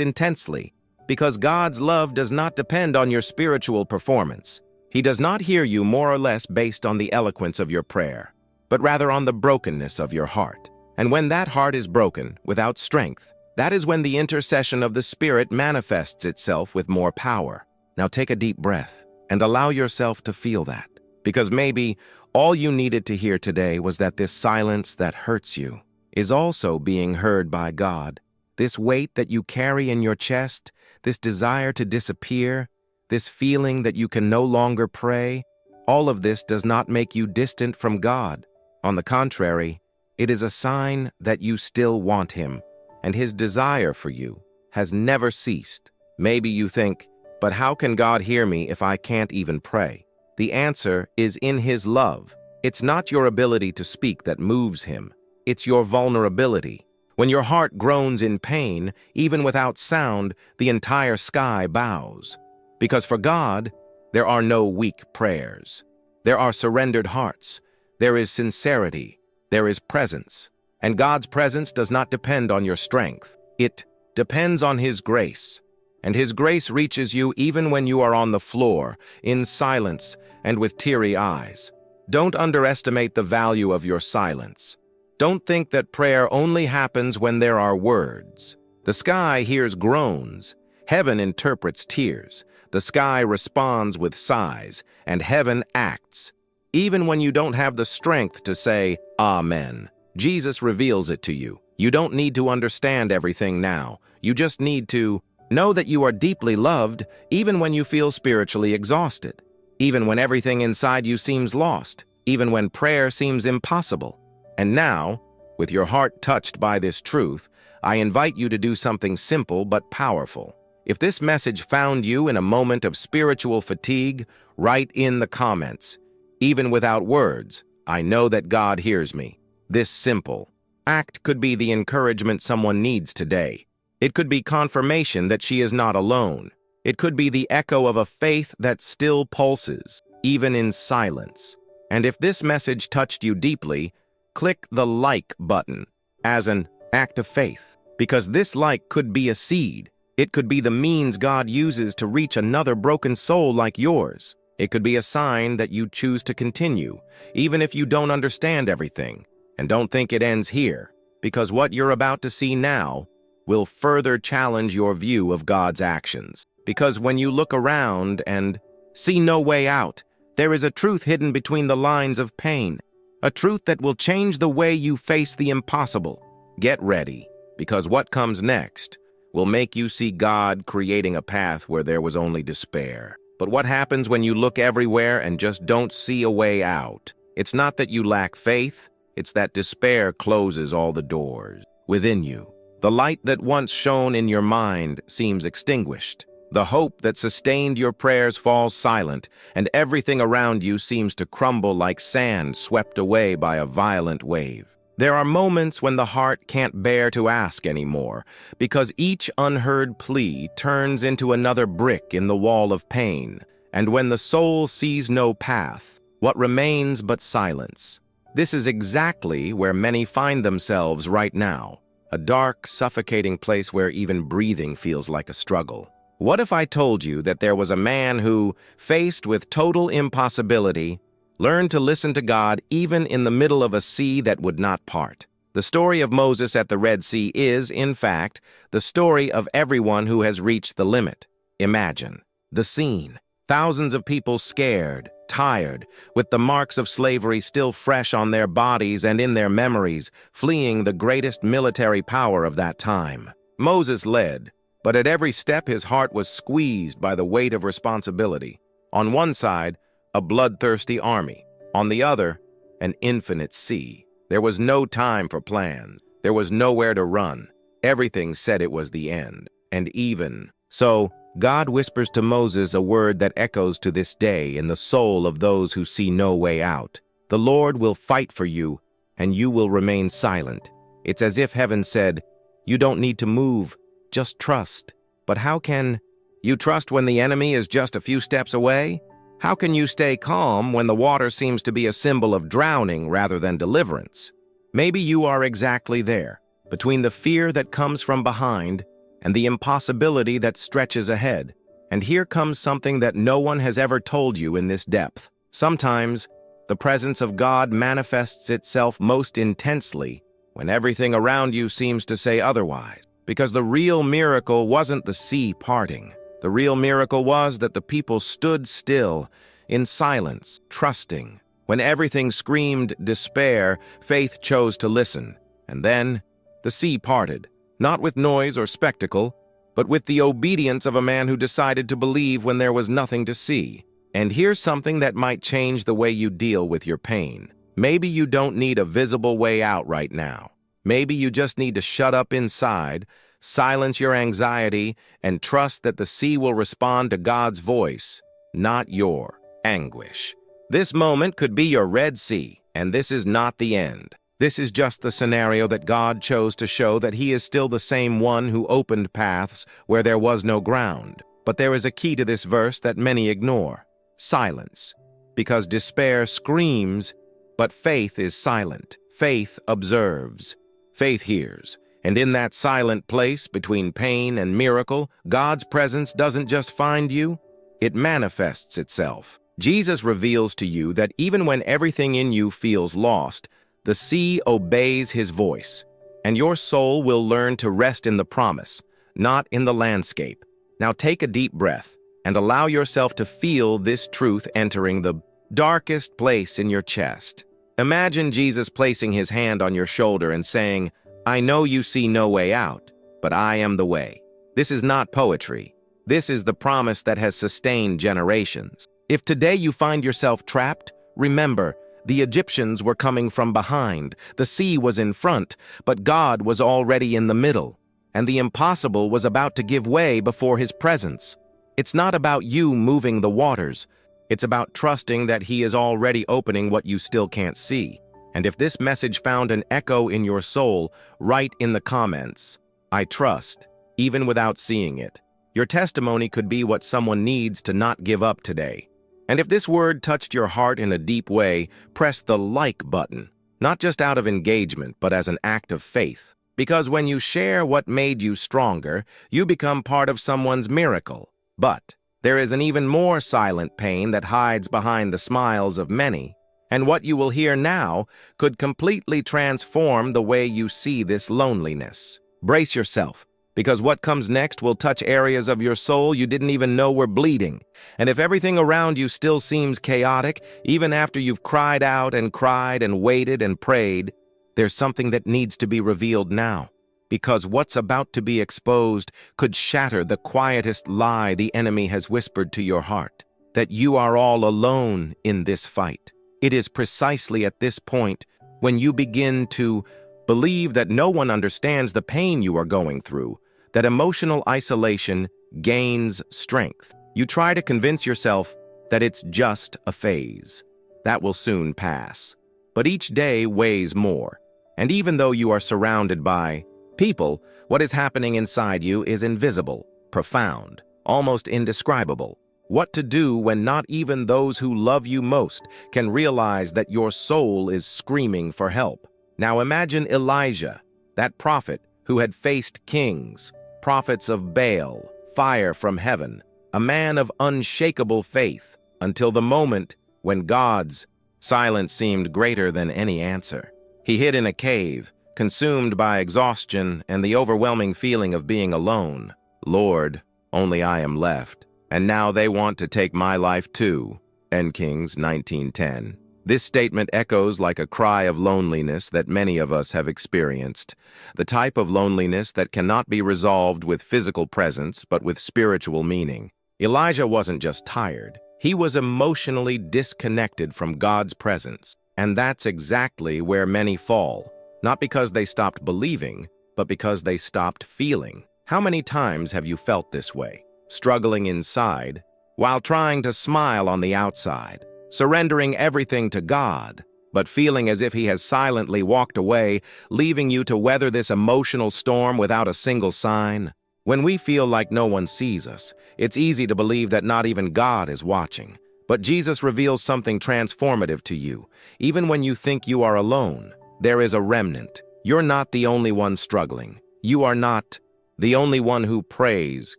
intensely. because God's love does not depend on your spiritual performance. He does not hear you more or less based on the eloquence of your prayer, but rather on the brokenness of your heart. And when that heart is broken, without strength, that is when the intercession of the Spirit manifests itself with more power. Now take a deep breath and allow yourself to feel that, because maybe all you needed to hear today was that this silence that hurts you is also being heard by God. This weight that you carry in your chest, this desire to disappear, this feeling that you can no longer pray, all of this does not make you distant from God. On the contrary, it is a sign that you still want Him, and His desire for you has never ceased. Maybe you think, but how can God hear me if I can't even pray? The answer is in His love. It's not your ability to speak that moves Him. It's your vulnerability. When your heart groans in pain, even without sound, the entire sky bows. Because for God, there are no weak prayers. There are surrendered hearts. There is sincerity. There is presence. And God's presence does not depend on your strength. It depends on His grace. And His grace reaches you even when you are on the floor, in silence, and with teary eyes. Don't underestimate the value of your silence. Don't think that prayer only happens when there are words. The sky hears groans. Heaven interprets tears. The sky responds with sighs, and heaven acts. Even when you don't have the strength to say, Amen, Jesus reveals it to you. You don't need to understand everything now. You just need to know that you are deeply loved, even when you feel spiritually exhausted, even when everything inside you seems lost, even when prayer seems impossible. And now, with your heart touched by this truth, I invite you to do something simple but powerful. If this message found you in a moment of spiritual fatigue, write in the comments, even without words, I know that God hears me. This simple act could be the encouragement someone needs today. It could be confirmation that she is not alone. It could be the echo of a faith that still pulses, even in silence. And if this message touched you deeply, click the like button as an act of faith, because this like could be a seed. It could be the means God uses to reach another broken soul like yours. It could be a sign that you choose to continue, even if you don't understand everything. And don't think it ends here, because what you're about to see now will further challenge your view of God's actions. Because when you look around and see no way out, there is a truth hidden between the lines of pain, a truth that will change the way you face the impossible. Get ready, because what comes next will make you see God creating a path where there was only despair. But what happens when you look everywhere and just don't see a way out? It's not that you lack faith, it's that despair closes all the doors within you. The light that once shone in your mind seems extinguished. The hope that sustained your prayers falls silent, and everything around you seems to crumble like sand swept away by a violent wave. There are moments when the heart can't bear to ask anymore, because each unheard plea turns into another brick in the wall of pain. And when the soul sees no path, what remains but silence? This is exactly where many find themselves right now, a dark, suffocating place where even breathing feels like a struggle. What if I told you that there was a man who, faced with total impossibility, learned to listen to God even in the middle of a sea that would not part? The story of Moses at the Red Sea is, in fact, the story of everyone who has reached the limit. Imagine the scene. Thousands of people scared, tired, with the marks of slavery still fresh on their bodies and in their memories, fleeing the greatest military power of that time. Moses led, but at every step his heart was squeezed by the weight of responsibility. On one side, a bloodthirsty army. On the other, an infinite sea. There was no time for plans. There was nowhere to run. Everything said it was the end. And even so, God whispers to Moses a word that echoes to this day in the soul of those who see no way out. The Lord will fight for you, and you will remain silent. It's as if heaven said, you don't need to move, just trust. But how can you trust when the enemy is just a few steps away? How can you stay calm when the water seems to be a symbol of drowning rather than deliverance? Maybe you are exactly there, between the fear that comes from behind and the impossibility that stretches ahead. And here comes something that no one has ever told you in this depth. Sometimes, the presence of God manifests itself most intensely when everything around you seems to say otherwise. Because the real miracle wasn't the sea parting. The real miracle was that the people stood still, in silence, trusting. When everything screamed despair, faith chose to listen. And then, the sea parted, not with noise or spectacle, but with the obedience of a man who decided to believe when there was nothing to see. And here's something that might change the way you deal with your pain. Maybe you don't need a visible way out right now. Maybe you just need to shut up inside, silence your anxiety, and trust that the sea will respond to God's voice, not your anguish. This moment could be your Red Sea, and this is not the end. This is just the scenario that God chose to show that He is still the same one who opened paths where there was no ground. But there is a key to this verse that many ignore: silence. Because despair screams, but faith is silent. Faith observes. Faith hears. And in that silent place between pain and miracle, God's presence doesn't just find you, it manifests itself. Jesus reveals to you that even when everything in you feels lost, the sea obeys His voice, and your soul will learn to rest in the promise, not in the landscape. Now take a deep breath and allow yourself to feel this truth entering the darkest place in your chest. Imagine Jesus placing His hand on your shoulder and saying, "I know you see no way out, but I am the way." This is not poetry. This is the promise that has sustained generations. If today you find yourself trapped, remember, the Egyptians were coming from behind, the sea was in front, but God was already in the middle, and the impossible was about to give way before His presence. It's not about you moving the waters. It's about trusting that He is already opening what you still can't see. And if this message found an echo in your soul, write in the comments, "I trust," even without seeing it. Your testimony could be what someone needs to not give up today. And if this word touched your heart in a deep way, press the like button, not just out of engagement, but as an act of faith. Because when you share what made you stronger, you become part of someone's miracle. But there is an even more silent pain that hides behind the smiles of many. And what you will hear now could completely transform the way you see this loneliness. Brace yourself, because what comes next will touch areas of your soul you didn't even know were bleeding. And if everything around you still seems chaotic, even after you've cried out and cried and waited and prayed, there's something that needs to be revealed now. Because what's about to be exposed could shatter the quietest lie the enemy has whispered to your heart, that you are all alone in this fight. It is precisely at this point when you begin to believe that no one understands the pain you are going through, that emotional isolation gains strength. You try to convince yourself that it's just a phase. That will soon pass. But each day weighs more. And even though you are surrounded by people, what is happening inside you is invisible, profound, almost indescribable. What to do when not even those who love you most can realize that your soul is screaming for help. Now imagine Elijah, that prophet who had faced kings, prophets of Baal, fire from heaven, a man of unshakable faith, until the moment when God's silence seemed greater than any answer. He hid in a cave, consumed by exhaustion and the overwhelming feeling of being alone. "Lord, only I am left. And now they want to take my life too." N. Kings 19:10. This statement echoes like a cry of loneliness that many of us have experienced, the type of loneliness that cannot be resolved with physical presence but with spiritual meaning. Elijah wasn't just tired. He was emotionally disconnected from God's presence. And that's exactly where many fall, not because they stopped believing, but because they stopped feeling. How many times have you felt this way? Struggling inside, while trying to smile on the outside, surrendering everything to God, but feeling as if He has silently walked away, leaving you to weather this emotional storm without a single sign. When we feel like no one sees us, it's easy to believe that not even God is watching. But Jesus reveals something transformative to you. Even when you think you are alone, there is a remnant. You're not the only one struggling. You are not the only one who prays,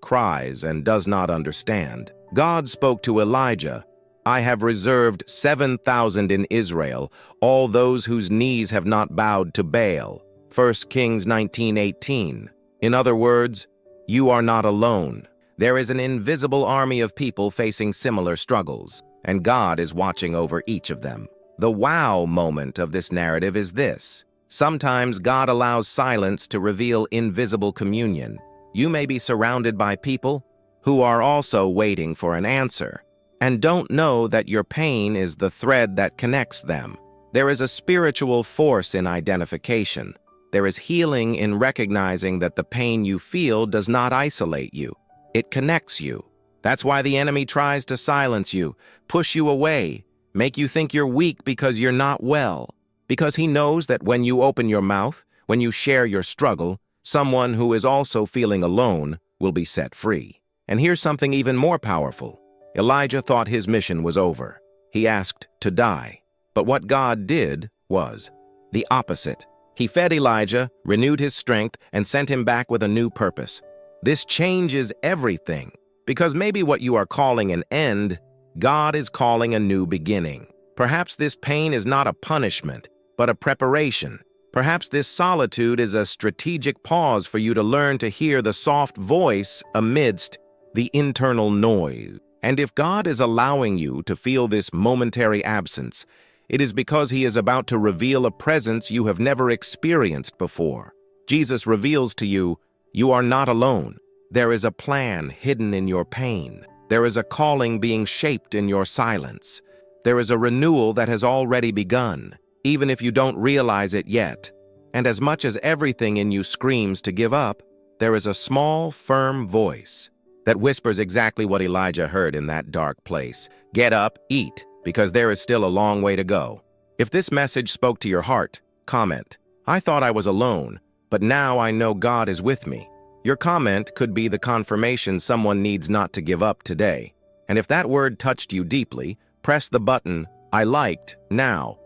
cries, and does not understand. God spoke to Elijah, "I have reserved 7,000 in Israel, all those whose knees have not bowed to Baal." 1 Kings 19:18. In other words, you are not alone. There is an invisible army of people facing similar struggles, and God is watching over each of them. The wow moment of this narrative is this. Sometimes God allows silence to reveal invisible communion. You may be surrounded by people who are also waiting for an answer, and don't know that your pain is the thread that connects them. There is a spiritual force in identification. There is healing in recognizing that the pain you feel does not isolate you. It connects you. That's why the enemy tries to silence you, push you away, make you think you're weak because you're not well. Because he knows that when you open your mouth, when you share your struggle, someone who is also feeling alone will be set free. And here's something even more powerful. Elijah thought his mission was over. He asked to die. But what God did was the opposite. He fed Elijah, renewed his strength, and sent him back with a new purpose. This changes everything, because maybe what you are calling an end, God is calling a new beginning. Perhaps this pain is not a punishment, but a preparation. Perhaps this solitude is a strategic pause for you to learn to hear the soft voice amidst the internal noise. And if God is allowing you to feel this momentary absence, it is because he is about to reveal a presence you have never experienced before. Jesus reveals to you, you are not alone. There is a plan hidden in your pain. There is a calling being shaped in your silence. There is a renewal that has already begun, even if you don't realize it yet. And as much as everything in you screams to give up, there is a small, firm voice that whispers exactly what Elijah heard in that dark place. Get up, eat, because there is still a long way to go. If this message spoke to your heart, comment, "I thought I was alone, but now I know God is with me." Your comment could be the confirmation someone needs not to give up today. And if that word touched you deeply, press the button, "I liked," now.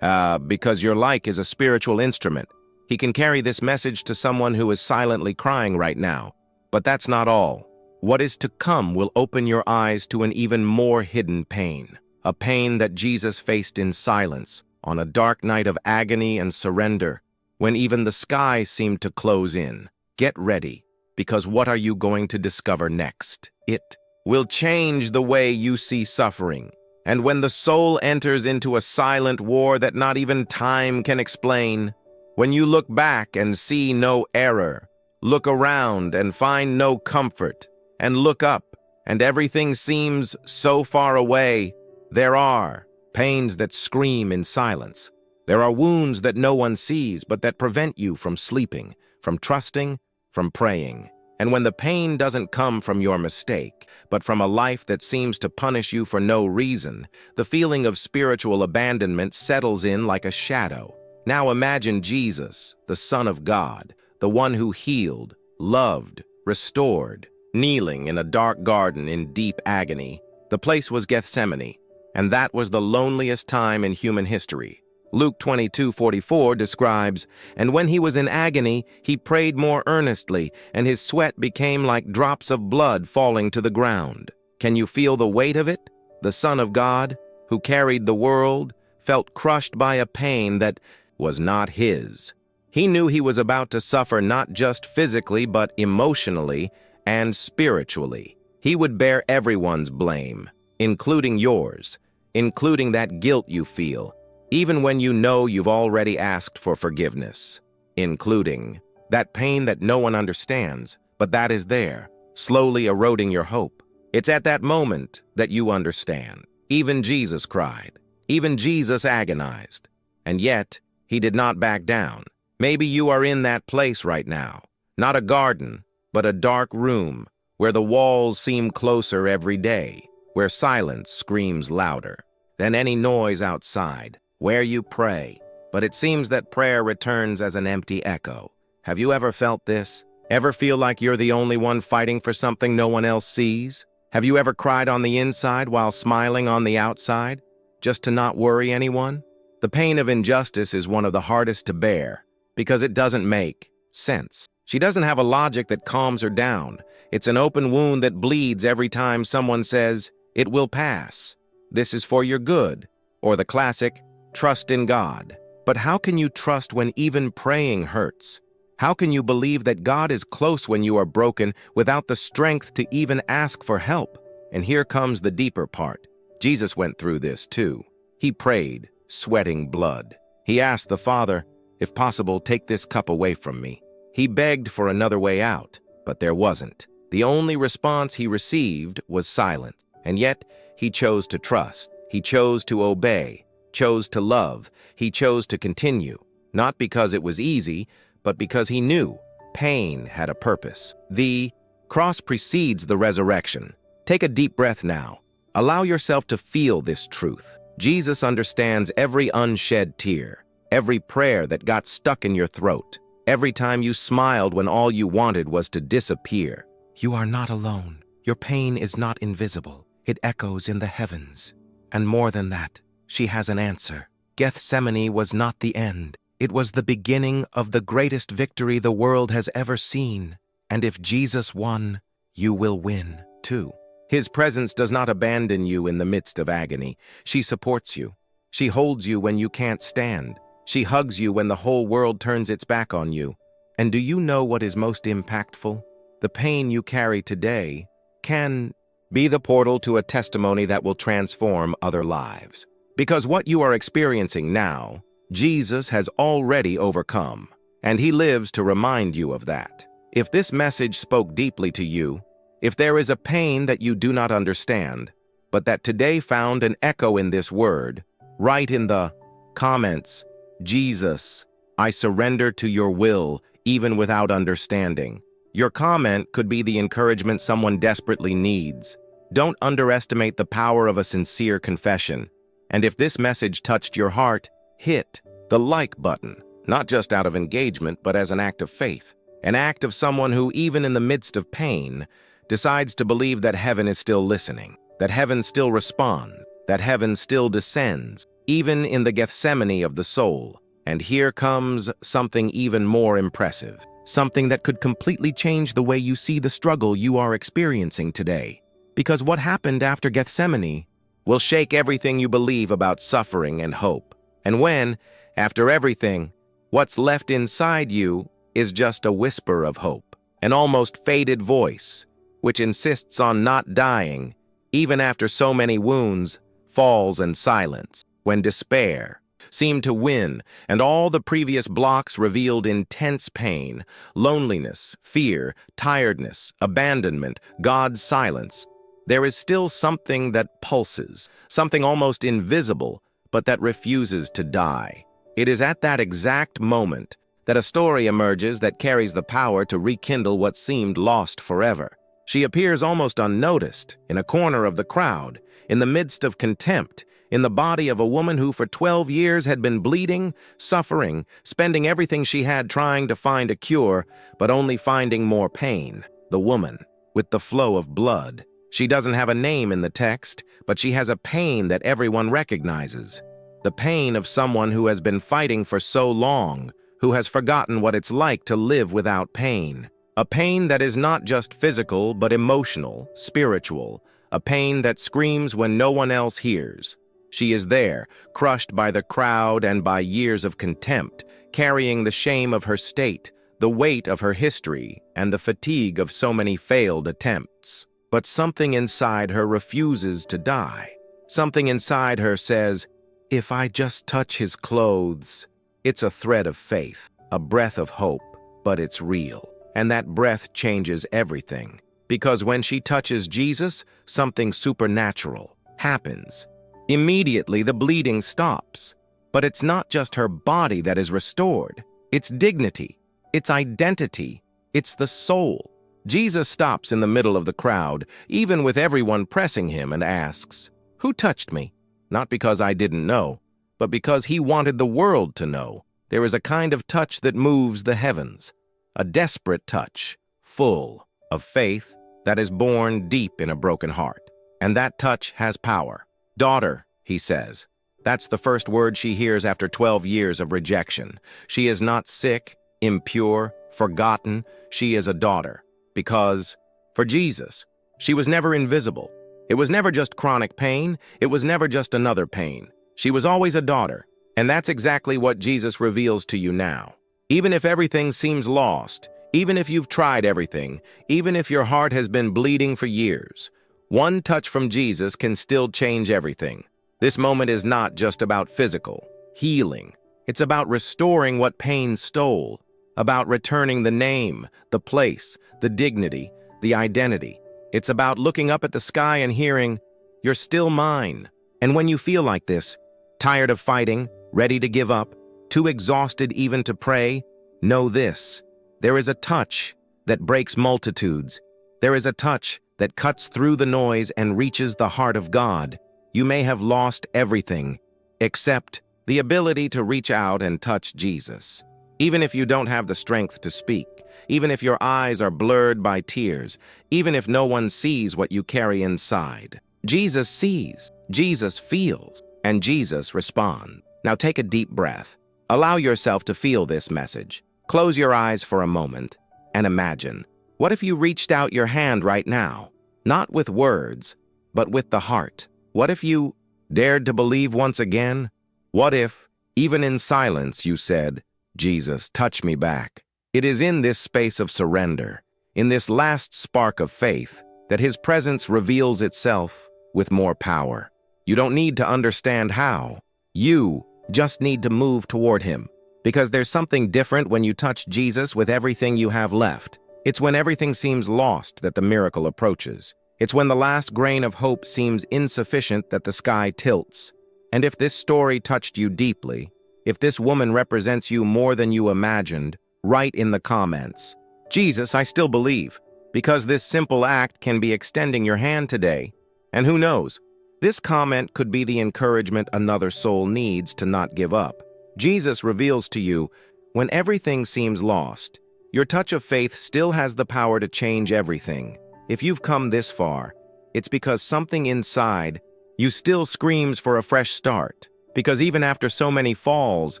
Because your like is a spiritual instrument. He can carry this message to someone who is silently crying right now. But that's not all. What is to come will open your eyes to an even more hidden pain. A pain that Jesus faced in silence, on a dark night of agony and surrender, when even the sky seemed to close in. Get ready, because what are you going to discover next? It will change the way you see suffering. And when the soul enters into a silent war that not even time can explain, when you look back and see no error, look around and find no comfort, and look up and everything seems so far away, there are pains that scream in silence. There are wounds that no one sees but that prevent you from sleeping, from trusting, from praying. And when the pain doesn't come from your mistake, but from a life that seems to punish you for no reason, the feeling of spiritual abandonment settles in like a shadow. Now imagine Jesus, the Son of God, the one who healed, loved, restored, kneeling in a dark garden in deep agony. The place was Gethsemane, and that was the loneliest time in human history. Luke 22:44 describes, "And when he was in agony, he prayed more earnestly, and his sweat became like drops of blood falling to the ground." Can you feel the weight of it? The Son of God, who carried the world, felt crushed by a pain that was not his. He knew he was about to suffer not just physically, but emotionally and spiritually. He would bear everyone's blame, including yours, including that guilt you feel, even when you know you've already asked for forgiveness, including that pain that no one understands, but that is there, slowly eroding your hope. It's at that moment that you understand. Even Jesus cried. Even Jesus agonized. And yet, he did not back down. Maybe you are in that place right now. Not a garden, but a dark room, where the walls seem closer every day, where silence screams louder than any noise outside, where you pray, but it seems that prayer returns as an empty echo. Have you ever felt this? Ever feel like you're the only one fighting for something no one else sees? Have you ever cried on the inside while smiling on the outside, just to not worry anyone? The pain of injustice is one of the hardest to bear, because it doesn't make sense. She doesn't have a logic that calms her down. It's an open wound that bleeds every time someone says, "It will pass. This is for your good." Or the classic, "Trust in God." But how can you trust when even praying hurts? How can you believe that God is close when you are broken without the strength to even ask for help? And here comes the deeper part. Jesus went through this too. He prayed, sweating blood. He asked the Father, "If possible, take this cup away from me." He begged for another way out, but there wasn't. The only response he received was silence. And yet, he chose to trust. He chose to obey, chose to love. He chose to continue, not because it was easy, but because he knew pain had a purpose. The cross precedes the resurrection. Take a deep breath now. Allow yourself to feel this truth. Jesus understands every unshed tear, every prayer that got stuck in your throat, every time you smiled when all you wanted was to disappear. You are not alone. Your pain is not invisible. It echoes in the heavens. And more than that, she has an answer. Gethsemane was not the end. It was the beginning of the greatest victory the world has ever seen. And if Jesus won, you will win too. His presence does not abandon you in the midst of agony. She supports you. She holds you when you can't stand. She hugs you when the whole world turns its back on you. And do you know what is most impactful? The pain you carry today can be the portal to a testimony that will transform other lives. Because what you are experiencing now, Jesus has already overcome, and he lives to remind you of that. If this message spoke deeply to you, if there is a pain that you do not understand, but that today found an echo in this word, write in the comments, "Jesus, I surrender to your will, even without understanding." Your comment could be the encouragement someone desperately needs. Don't underestimate the power of a sincere confession. And if this message touched your heart, hit the like button, not just out of engagement, but as an act of faith. An act of someone who, even in the midst of pain, decides to believe that heaven is still listening, that heaven still responds, that heaven still descends, even in the Gethsemane of the soul. And here comes something even more impressive, something that could completely change the way you see the struggle you are experiencing today. Because what happened after Gethsemane will shake everything you believe about suffering and hope. And when, after everything, what's left inside you is just a whisper of hope, an almost faded voice, which insists on not dying, even after so many wounds, falls, and silence, when despair seemed to win, and all the previous blocks revealed intense pain, loneliness, fear, tiredness, abandonment, God's silence. There is still something that pulses, something almost invisible, but that refuses to die. It is at that exact moment that a story emerges that carries the power to rekindle what seemed lost forever. She appears almost unnoticed, in a corner of the crowd, in the midst of contempt, in the body of a woman who for 12 years had been bleeding, suffering, spending everything she had trying to find a cure, but only finding more pain. The woman, with the flow of blood. She doesn't have a name in the text, but she has a pain that everyone recognizes. The pain of someone who has been fighting for so long, who has forgotten what it's like to live without pain. A pain that is not just physical, but emotional, spiritual. A pain that screams when no one else hears. She is there, crushed by the crowd and by years of contempt, carrying the shame of her state, the weight of her history, and the fatigue of so many failed attempts. But something inside her refuses to die. Something inside her says, "If I just touch his clothes." It's a thread of faith, a breath of hope, but it's real. And that breath changes everything. Because when she touches Jesus, something supernatural happens. Immediately, the bleeding stops. But it's not just her body that is restored. It's dignity. It's identity. It's the soul. Jesus stops in the middle of the crowd, even with everyone pressing him, and asks, "Who touched me?" Not because I didn't know, but because he wanted the world to know. There is a kind of touch that moves the heavens. A desperate touch, full of faith that is born deep in a broken heart. And that touch has power. "Daughter," he says. That's the first word she hears after 12 years of rejection. She is not sick, impure, forgotten, she is a daughter. Because, for Jesus, she was never invisible. It was never just chronic pain. It was never just another pain. She was always a daughter. And that's exactly what Jesus reveals to you now. Even if everything seems lost, even if you've tried everything, even if your heart has been bleeding for years, one touch from Jesus can still change everything. This moment is not just about physical healing. It's about restoring what pain stole, about returning the name, the place, the dignity, the identity. It's about looking up at the sky and hearing, "You're still mine." And when you feel like this, tired of fighting, ready to give up, too exhausted even to pray, know this: there is a touch that breaks multitudes. There is a touch that cuts through the noise and reaches the heart of God. You may have lost everything, except the ability to reach out and touch Jesus. Even if you don't have the strength to speak, even if your eyes are blurred by tears, even if no one sees what you carry inside, Jesus sees, Jesus feels, and Jesus responds. Now take a deep breath. Allow yourself to feel this message. Close your eyes for a moment and imagine. What if you reached out your hand right now? Not with words, but with the heart. What if you dared to believe once again? What if, even in silence, you said, "Jesus, touch me back"? It is in this space of surrender, in this last spark of faith, that His presence reveals itself with more power. You don't need to understand how. You just need to move toward Him. Because there's something different when you touch Jesus with everything you have left. It's when everything seems lost that the miracle approaches. It's when the last grain of hope seems insufficient that the sky tilts. And if this story touched you deeply, if this woman represents you more than you imagined, write in the comments, "Jesus, I still believe," because this simple act can be extending your hand today. And who knows, this comment could be the encouragement another soul needs to not give up. Jesus reveals to you, when everything seems lost, your touch of faith still has the power to change everything. If you've come this far, it's because something inside you still screams for a fresh start. Because even after so many falls,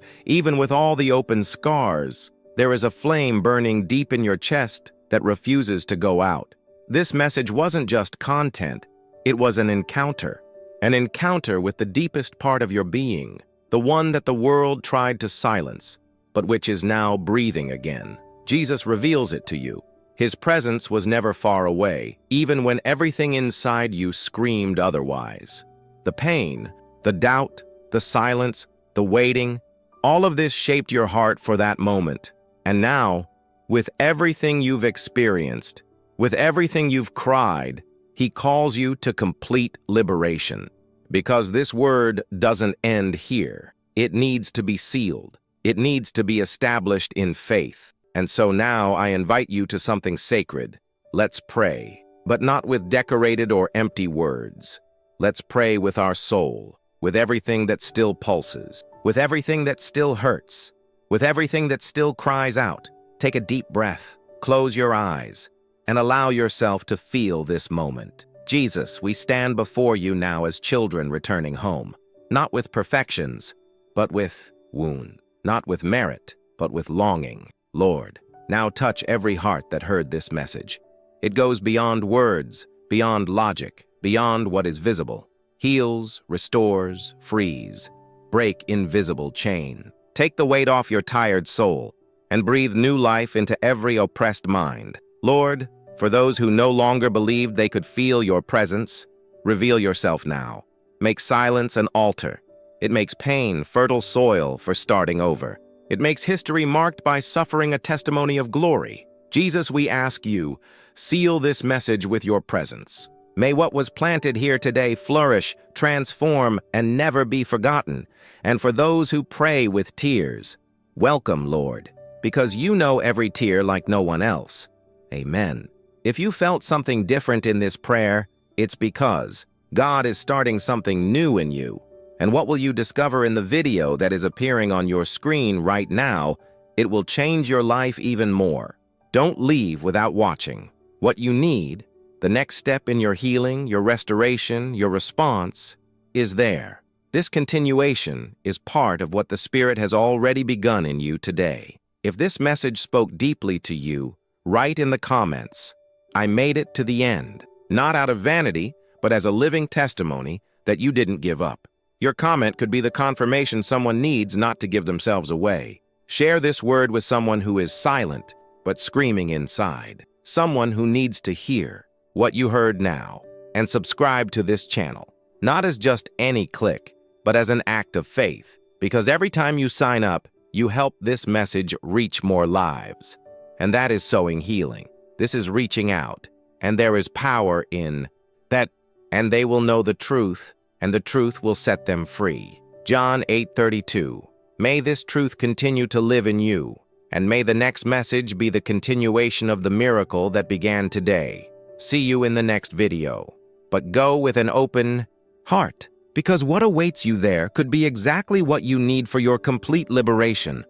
even with all the open scars, there is a flame burning deep in your chest that refuses to go out. This message wasn't just content, it was an encounter with the deepest part of your being, the one that the world tried to silence, but which is now breathing again. Jesus reveals it to you. His presence was never far away, even when everything inside you screamed otherwise. The pain, the doubt, the silence, the waiting, all of this shaped your heart for that moment. And now, with everything you've experienced, with everything you've cried, He calls you to complete liberation. Because this word doesn't end here. It needs to be sealed. It needs to be established in faith. And so now I invite you to something sacred. Let's pray, but not with decorated or empty words. Let's pray with our soul, with everything that still pulses, with everything that still hurts, with everything that still cries out. Take a deep breath, close your eyes, and allow yourself to feel this moment. Jesus, we stand before you now as children returning home, not with perfections, but with wound, not with merit, but with longing. Lord, now touch every heart that heard this message. It goes beyond words, beyond logic, beyond what is visible. Heals, restores, frees. Break invisible chain. Take the weight off your tired soul and breathe new life into every oppressed mind. Lord, for those who no longer believed they could feel your presence, reveal yourself now. Make silence an altar. It makes pain fertile soil for starting over. It makes history marked by suffering a testimony of glory. Jesus, we ask you, seal this message with your presence. May what was planted here today flourish, transform, and never be forgotten. And for those who pray with tears, welcome, Lord, because you know every tear like no one else. Amen. If you felt something different in this prayer, it's because God is starting something new in you. And what will you discover in the video that is appearing on your screen right now? It will change your life even more. Don't leave without watching. What you need, the next step in your healing, your restoration, your response, is there. This continuation is part of what the Spirit has already begun in you today. If this message spoke deeply to you, write in the comments, "I made it to the end," not out of vanity, but as a living testimony that you didn't give up. Your comment could be the confirmation someone needs not to give themselves away. Share this word with someone who is silent, but screaming inside. Someone who needs to hear what you heard now. And subscribe to this channel, not as just any click, but as an act of faith. Because every time you sign up, you help this message reach more lives. And that is sowing healing. This is reaching out. And there is power in that. And they will know the truth, and the truth will set them free. John 8:32. May this truth continue to live in you, and may the next message be the continuation of the miracle that began today. See you in the next video. But go with an open heart, because what awaits you there could be exactly what you need for your complete liberation.